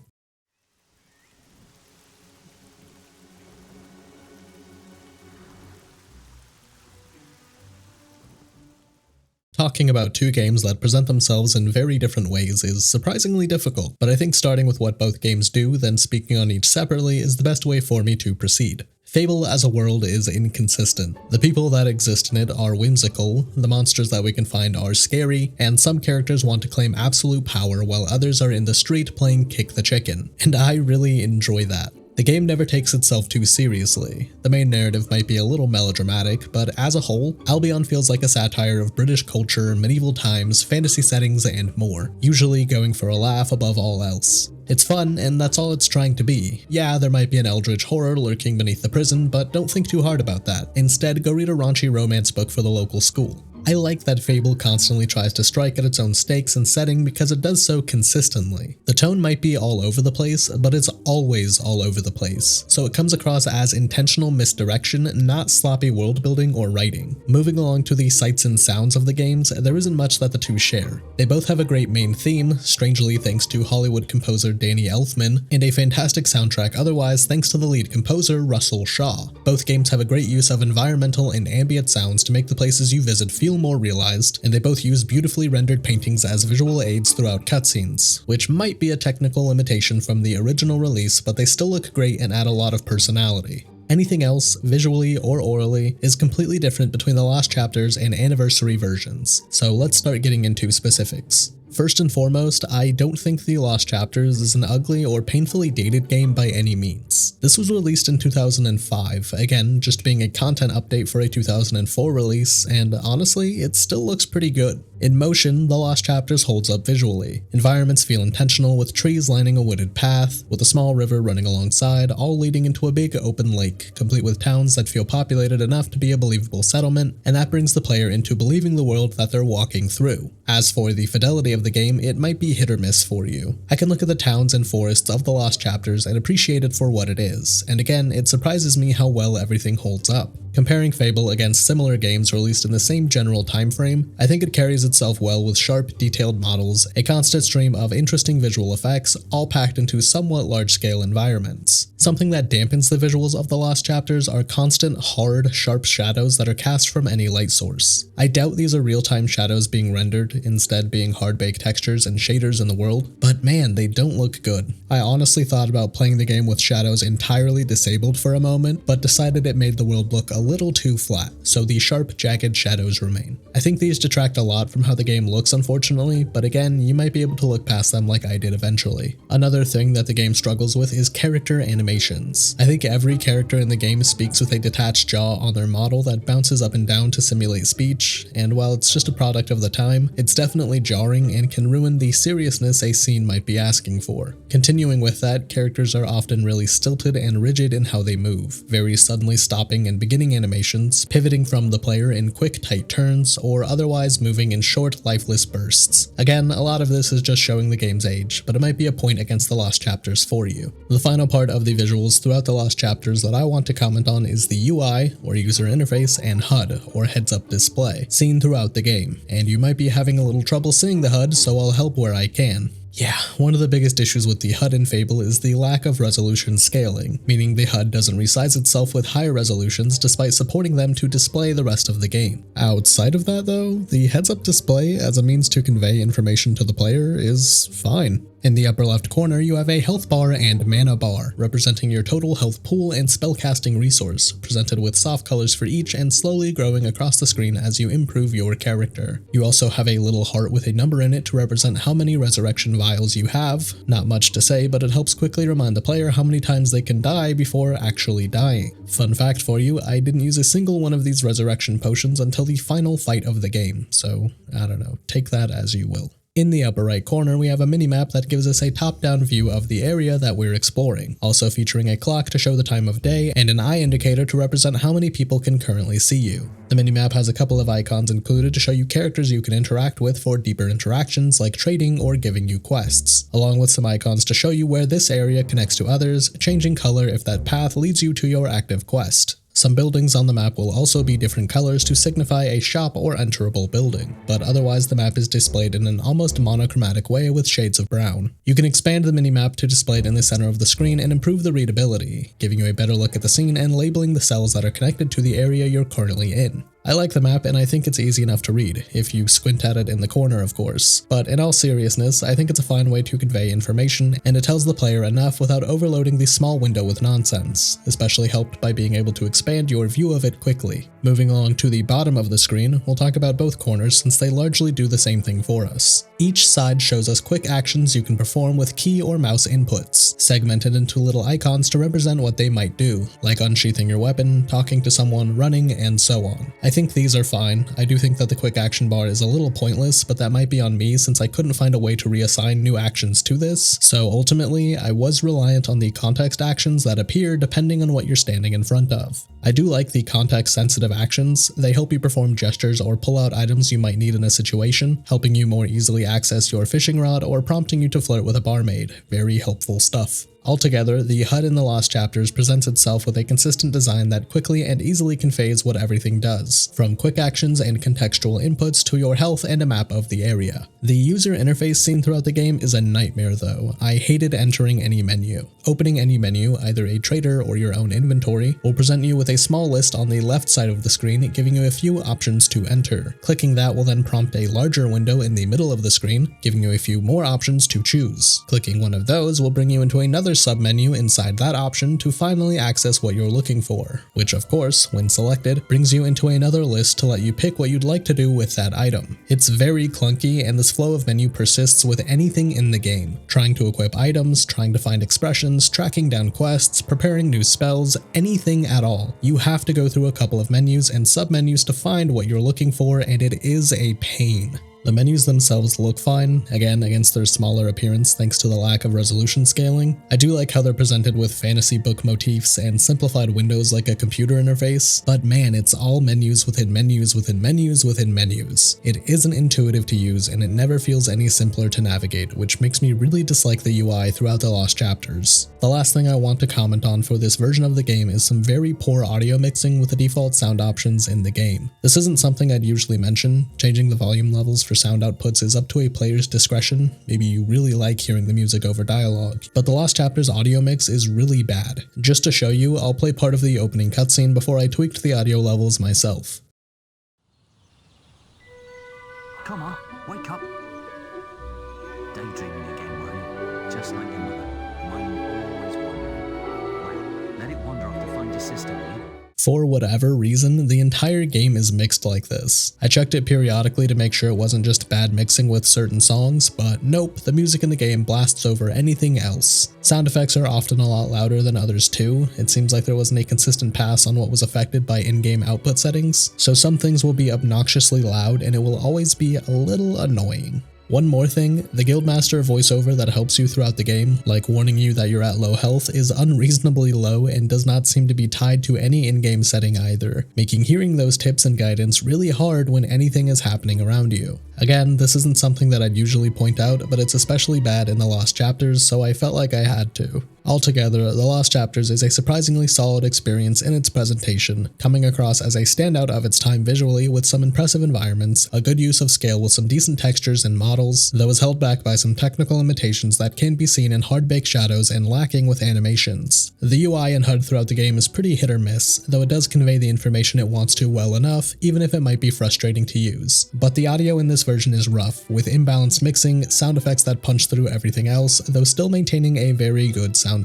Talking about two games that present themselves in very different ways is surprisingly difficult, but I think starting with what both games do, then speaking on each separately is the best way for me to proceed. Fable as a world is inconsistent. The people that exist in it are whimsical, the monsters that we can find are scary, and some characters want to claim absolute power while others are in the street playing kick the chicken, and I really enjoy that. The game never takes itself too seriously. The main narrative might be a little melodramatic, but as a whole, Albion feels like a satire of British culture, medieval times, fantasy settings, and more, usually going for a laugh above all else. It's fun, and that's all it's trying to be. Yeah, there might be an eldritch horror lurking beneath the prison, but don't think too hard about that. Instead, go read a raunchy romance book for the local school. I like that Fable constantly tries to strike at its own stakes and setting because it does so consistently. The tone might be all over the place, but it's always all over the place, so it comes across as intentional misdirection, not sloppy world building or writing. Moving along to the sights and sounds of the games, there isn't much that the two share. They both have a great main theme, strangely thanks to Hollywood composer Danny Elfman, and a fantastic soundtrack otherwise thanks to the lead composer Russell Shaw. Both games have a great use of environmental and ambient sounds to make the places you visit feel more realized, and they both use beautifully rendered paintings as visual aids throughout cutscenes, which might be a technical limitation from the original release, but they still look great and add a lot of personality. Anything else, visually or orally, is completely different between the Lost Chapters and Anniversary versions, so let's start getting into specifics. First and foremost, I don't think The Lost Chapters is an ugly or painfully dated game by any means. This was released in 2005, again, just being a content update for a 2004 release, and honestly, it still looks pretty good. In motion, The Lost Chapters holds up visually. Environments feel intentional, with trees lining a wooded path, with a small river running alongside, all leading into a big open lake, complete with towns that feel populated enough to be a believable settlement, and that brings the player into believing the world that they're walking through. As for the fidelity of the game, it might be hit or miss for you. I can look at the towns and forests of The Lost Chapters and appreciate it for what it is, and again, it surprises me how well everything holds up. Comparing Fable against similar games released in the same general time frame, I think it carries itself well with sharp, detailed models, a constant stream of interesting visual effects, all packed into somewhat large-scale environments. Something that dampens the visuals of The Lost Chapters are constant, hard, sharp shadows that are cast from any light source. I doubt these are real-time shadows being rendered, instead being hard-baked fake textures and shaders in the world, but man, they don't look good. I honestly thought about playing the game with shadows entirely disabled for a moment, but decided it made the world look a little too flat, so the sharp, jagged shadows remain. I think these detract a lot from how the game looks, unfortunately, but again, you might be able to look past them like I did eventually. Another thing that the game struggles with is character animations. I think every character in the game speaks with a detached jaw on their model that bounces up and down to simulate speech, and while it's just a product of the time, it's definitely jarring and can ruin the seriousness a scene might be asking for. Continuing with that, characters are often really stilted and rigid in how they move, very suddenly stopping and beginning animations, pivoting from the player in quick tight turns, or otherwise moving in short lifeless bursts. Again, a lot of this is just showing the game's age, but it might be a point against the Lost Chapters for you. The final part of the visuals throughout the Lost Chapters that I want to comment on is the UI, or user interface, and HUD, or heads-up display, seen throughout the game, and you might be having a little trouble seeing the HUD, so I'll help where I can. Yeah, one of the biggest issues with the HUD in Fable is the lack of resolution scaling, meaning the HUD doesn't resize itself with higher resolutions despite supporting them to display the rest of the game. Outside of that though, the heads-up display as a means to convey information to the player is fine. In the upper left corner, you have a health bar and mana bar, representing your total health pool and spellcasting resource, presented with soft colors for each and slowly growing across the screen as you improve your character. You also have a little heart with a number in it to represent how many resurrection vials you have. Not much to say, but it helps quickly remind the player how many times they can die before actually dying. Fun fact for you, I didn't use a single one of these resurrection potions until the final fight of the game, so I don't know, take that as you will. In the upper right corner, we have a minimap that gives us a top-down view of the area that we're exploring, also featuring a clock to show the time of day and an eye indicator to represent how many people can currently see you. The minimap has a couple of icons included to show you characters you can interact with for deeper interactions like trading or giving you quests, along with some icons to show you where this area connects to others, changing color if that path leads you to your active quest. Some buildings on the map will also be different colors to signify a shop or enterable building, but otherwise the map is displayed in an almost monochromatic way with shades of brown. You can expand the minimap to display it in the center of the screen and improve the readability, giving you a better look at the scene and labeling the cells that are connected to the area you're currently in. I like the map and I think it's easy enough to read, if you squint at it in the corner of course, but in all seriousness, I think it's a fine way to convey information, and it tells the player enough without overloading the small window with nonsense, especially helped by being able to expand your view of it quickly. Moving along to the bottom of the screen, we'll talk about both corners since they largely do the same thing for us. Each side shows us quick actions you can perform with key or mouse inputs, segmented into little icons to represent what they might do, like unsheathing your weapon, talking to someone, running, and so on. I think these are fine. I do think that the quick action bar is a little pointless, but that might be on me since I couldn't find a way to reassign new actions to this, so ultimately I was reliant on the context actions that appear depending on what you're standing in front of. I do like the context-sensitive actions. They help you perform gestures or pull out items you might need in a situation, helping you more easily access your fishing rod or prompting you to flirt with a barmaid. Very helpful stuff. Altogether, the HUD in the Lost Chapters presents itself with a consistent design that quickly and easily conveys what everything does, from quick actions and contextual inputs to your health and a map of the area. The user interface seen throughout the game is a nightmare though. I hated entering any menu. Opening any menu, either a trader or your own inventory, will present you with a small list on the left side of the screen giving you a few options to enter. Clicking that will then prompt a larger window in the middle of the screen, giving you a few more options to choose. Clicking one of those will bring you into another submenu inside that option to finally access what you're looking for, which of course, when selected, brings you into another list to let you pick what you'd like to do with that item. It's very clunky and this flow of menu persists with anything in the game. Trying to equip items, trying to find expressions, tracking down quests, preparing new spells, anything at all. You have to go through a couple of menus and submenus to find what you're looking for, and it is a pain. The menus themselves look fine, again against their smaller appearance thanks to the lack of resolution scaling. I do like how they're presented with fantasy book motifs and simplified windows like a computer interface, but man, it's all menus within menus within menus within menus. It isn't intuitive to use and it never feels any simpler to navigate, which makes me really dislike the UI throughout the Lost Chapters. The last thing I want to comment on for this version of the game is some very poor audio mixing with the default sound options in the game. This isn't something I'd usually mention. Changing the volume levels for sound outputs is up to a player's discretion. Maybe you really like hearing the music over dialogue, but the Lost Chapters audio mix is really bad. Just to show you, I'll play part of the opening cutscene before I tweaked the audio levels myself.
Come on, wake up. consistently.
For whatever reason, the entire game is mixed like this. I checked it periodically to make sure it wasn't just bad mixing with certain songs, but nope, the music in the game blasts over anything else. Sound effects are often a lot louder than others too. It seems like there wasn't a consistent pass on what was affected by in-game output settings, so some things will be obnoxiously loud and it will always be a little annoying. One more thing, the Guildmaster voiceover that helps you throughout the game, like warning you that you're at low health, is unreasonably low and does not seem to be tied to any in-game setting either, making hearing those tips and guidance really hard when anything is happening around you. Again, this isn't something that I'd usually point out, but it's especially bad in the Lost Chapters, so I felt like I had to. Altogether, The Lost Chapters is a surprisingly solid experience in its presentation, coming across as a standout of its time visually with some impressive environments, a good use of scale with some decent textures and models, though is held back by some technical limitations that can be seen in hard-baked shadows and lacking with animations. The UI and HUD throughout the game is pretty hit or miss, though it does convey the information it wants to well enough, even if it might be frustrating to use. But the audio in this version is rough, with imbalanced mixing, sound effects that punch through everything else, though still maintaining a very good soundtrack.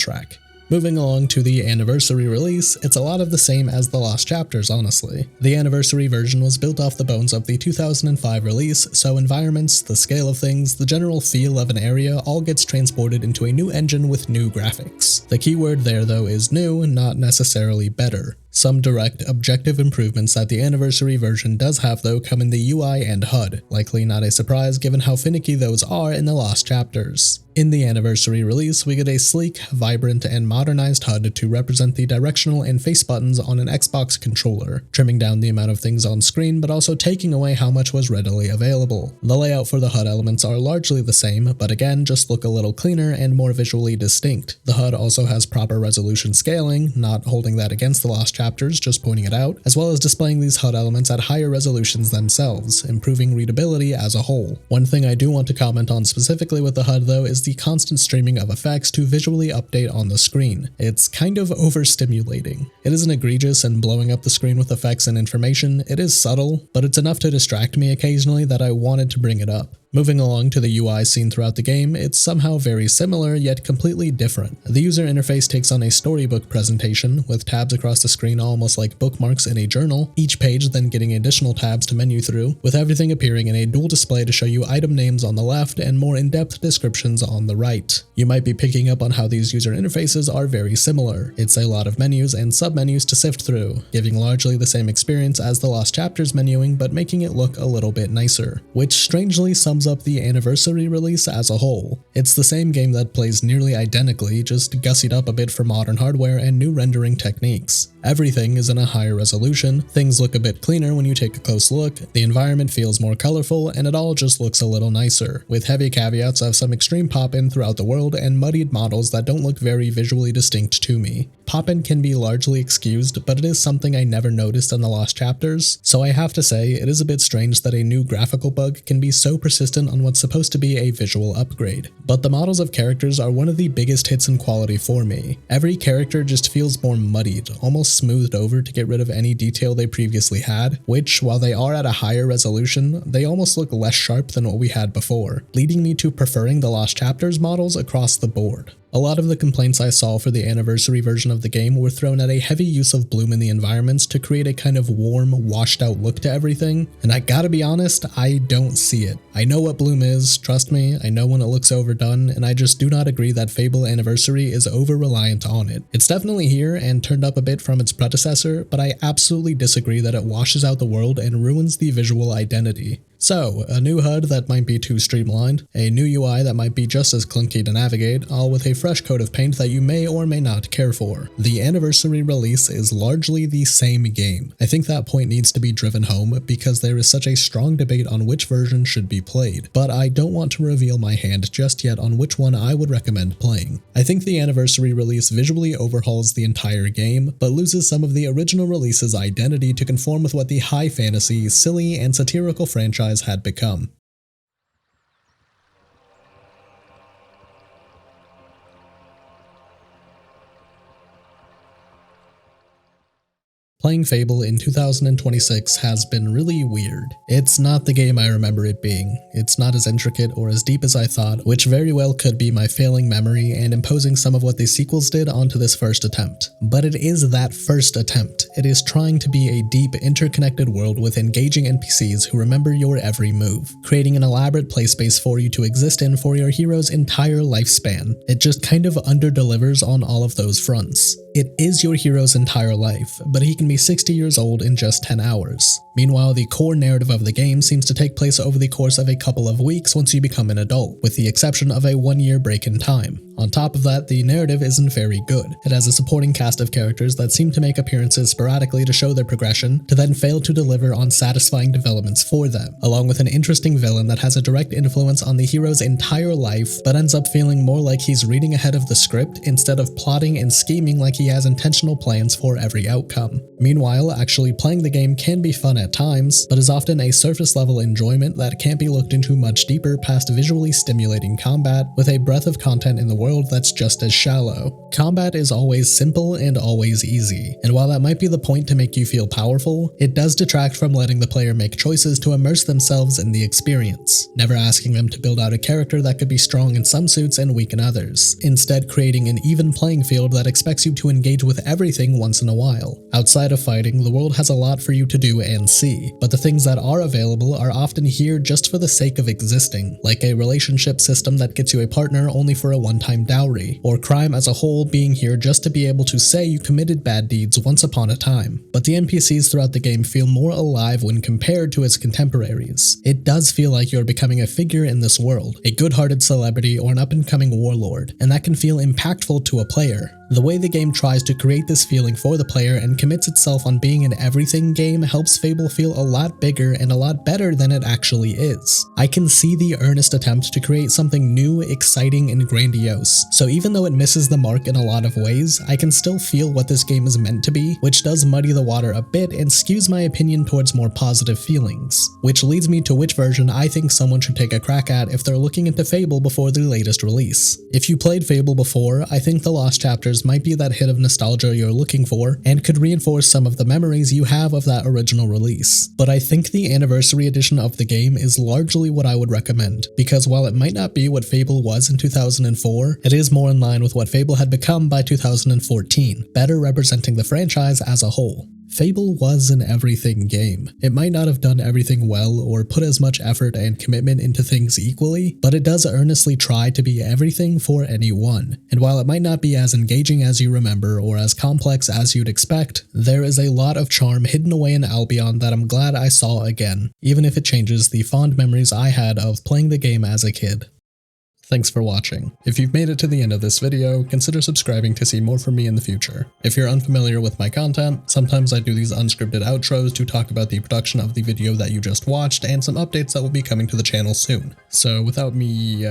Moving along to the anniversary release, it's a lot of the same as the Lost Chapters, honestly. The anniversary version was built off the bones of the 2005 release, so environments, the scale of things, the general feel of an area all gets transported into a new engine with new graphics. The keyword there though is new, not necessarily better. Some direct, objective improvements that the anniversary version does have though come in the UI and HUD, likely not a surprise given how finicky those are in the Lost Chapters. In the anniversary release, we get a sleek, vibrant, and modernized HUD to represent the directional and face buttons on an Xbox controller, trimming down the amount of things on screen but also taking away how much was readily available. The layout for the HUD elements are largely the same, but again just look a little cleaner and more visually distinct. The HUD also has proper resolution scaling, not holding that against the Lost Chapters, just pointing it out, as well as displaying these HUD elements at higher resolutions themselves, improving readability as a whole. One thing I do want to comment on specifically with the HUD though is the constant streaming of effects to visually update on the screen. It's kind of overstimulating. It isn't egregious and blowing up the screen with effects and information, it is subtle, but it's enough to distract me occasionally that I wanted to bring it up. Moving along to the UI seen throughout the game, it's somehow very similar yet completely different. The user interface takes on a storybook presentation, with tabs across the screen almost like bookmarks in a journal, each page then getting additional tabs to menu through, with everything appearing in a dual display to show you item names on the left and more in-depth descriptions on the right. You might be picking up on how these user interfaces are very similar. It's a lot of menus and sub-menus to sift through, giving largely the same experience as the Lost Chapters menuing but making it look a little bit nicer, which strangely sums up the anniversary release as a whole. It's the same game that plays nearly identically, just gussied up a bit for modern hardware and new rendering techniques. Everything is in a higher resolution, things look a bit cleaner when you take a close look, the environment feels more colorful, and it all just looks a little nicer, with heavy caveats of some extreme pop-in throughout the world and muddied models that don't look very visually distinct to me. Pop-in can be largely excused, but it is something I never noticed in the Lost Chapters, so I have to say it is a bit strange that a new graphical bug can be so persistent on what's supposed to be a visual upgrade. But the models of characters are one of the biggest hits in quality for me. Every character just feels more muddied, almost smoothed over to get rid of any detail they previously had, which, while they are at a higher resolution, they almost look less sharp than what we had before, leading me to preferring the Lost Chapters models across the board. A lot of the complaints I saw for the anniversary version of the game were thrown at a heavy use of bloom in the environments to create a kind of warm, washed out look to everything, and I gotta be honest, I don't see it. I know what bloom is, trust me, I know when it looks overdone, and I just do not agree that Fable Anniversary is over-reliant on it. It's definitely here and turned up a bit from its predecessor, but I absolutely disagree that it washes out the world and ruins the visual identity. So, a new HUD that might be too streamlined, a new UI that might be just as clunky to navigate, all with a fresh coat of paint that you may or may not care for. The anniversary release is largely the same game. I think that point needs to be driven home because there is such a strong debate on which version should be played, but I don't want to reveal my hand just yet on which one I would recommend playing. I think the anniversary release visually overhauls the entire game, but loses some of the original release's identity to conform with what the high fantasy, silly, and satirical franchise had become. Playing Fable in 2026 has been really weird. It's not the game I remember it being. It's not as intricate or as deep as I thought, which very well could be my failing memory and imposing some of what the sequels did onto this first attempt. But it is that first attempt. It is trying to be a deep, interconnected world with engaging NPCs who remember your every move, creating an elaborate playspace for you to exist in for your hero's entire lifespan. It just kind of under-delivers on all of those fronts. It is your hero's entire life, but he can be 60 years old in just 10 hours. Meanwhile, the core narrative of the game seems to take place over the course of a couple of weeks once you become an adult, with the exception of a 1-year break in time. On top of that, the narrative isn't very good. It has a supporting cast of characters that seem to make appearances sporadically to show their progression, to then fail to deliver on satisfying developments for them, along with an interesting villain that has a direct influence on the hero's entire life, but ends up feeling more like he's reading ahead of the script instead of plotting and scheming like he has intentional plans for every outcome. Meanwhile, actually playing the game can be fun at times, but is often a surface-level enjoyment that can't be looked into much deeper past visually stimulating combat, with a breadth of content in the world that's just as shallow. Combat is always simple and always easy, and while that might be the point to make you feel powerful, it does detract from letting the player make choices to immerse themselves in the experience, never asking them to build out a character that could be strong in some suits and weak in others, instead creating an even playing field that expects you to engage with everything once in a while. Outside of fighting, the world has a lot for you to do and see, but the things that are available are often here just for the sake of existing, like a relationship system that gets you a partner only for a one-time dowry, or crime as a whole being here just to be able to say you committed bad deeds once upon a time. But the NPCs throughout the game feel more alive when compared to its contemporaries. It does feel like you're becoming a figure in this world, a good-hearted celebrity or an up-and-coming warlord, and that can feel impactful to a player. The way the game tries to create this feeling for the player and commits itself on being an everything game helps Fable feel a lot bigger and a lot better than it actually is. I can see the earnest attempt to create something new, exciting, and grandiose, so even though it misses the mark in a lot of ways, I can still feel what this game is meant to be, which does muddy the water a bit and skews my opinion towards more positive feelings, which leads me to which version I think someone should take a crack at if they're looking into Fable before the latest release. If you played Fable before, I think the Lost Chapters might be that hit of nostalgia you're looking for, and could reinforce some of the memories you have of that original release. But I think the Anniversary Edition of the game is largely what I would recommend, because while it might not be what Fable was in 2004, it is more in line with what Fable had become by 2014, better representing the franchise as a whole. Fable was an everything game. It might not have done everything well or put as much effort and commitment into things equally, but it does earnestly try to be everything for anyone. And while it might not be as engaging as you remember or as complex as you'd expect, there is a lot of charm hidden away in Albion that I'm glad I saw again, even if it changes the fond memories I had of playing the game as a kid. Thanks for watching. If you've made it to the end of this video, consider subscribing to see more from me in the future. If you're unfamiliar with my content, sometimes I do these unscripted outros to talk about the production of the video that you just watched and some updates that will be coming to the channel soon. So without me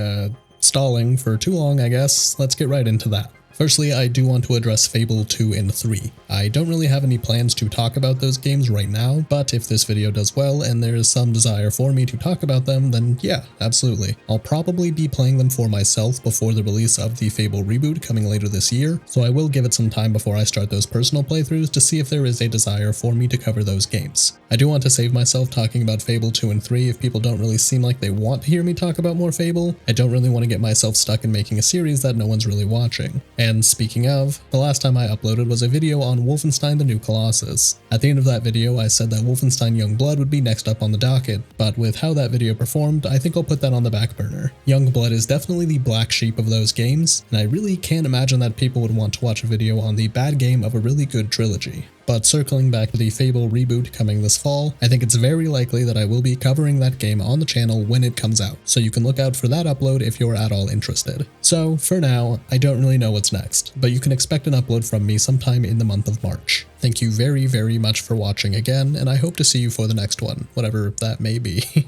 stalling for too long, I guess, let's get right into that. Firstly, I do want to address Fable 2 and 3. I don't really have any plans to talk about those games right now, but if this video does well and there is some desire for me to talk about them, then yeah, absolutely. I'll probably be playing them for myself before the release of the Fable reboot coming later this year, so I will give it some time before I start those personal playthroughs to see if there is a desire for me to cover those games. I do want to save myself talking about Fable 2 and 3 if people don't really seem like they want to hear me talk about more Fable. I don't really want to get myself stuck in making a series that no one's really watching. And speaking of, the last time I uploaded was a video on Wolfenstein: The New Colossus. At the end of that video, I said that Wolfenstein Youngblood would be next up on the docket, but with how that video performed, I think I'll put that on the back burner. Youngblood is definitely the black sheep of those games, and I really can't imagine that people would want to watch a video on the bad game of a really good trilogy. But circling back to the Fable reboot coming this fall, I think it's very likely that I will be covering that game on the channel when it comes out, so you can look out for that upload if you're at all interested. So, for now, I don't really know what's next, but you can expect an upload from me sometime in the month of March. Thank you very, very much for watching again, and I hope to see you for the next one, whatever that may be.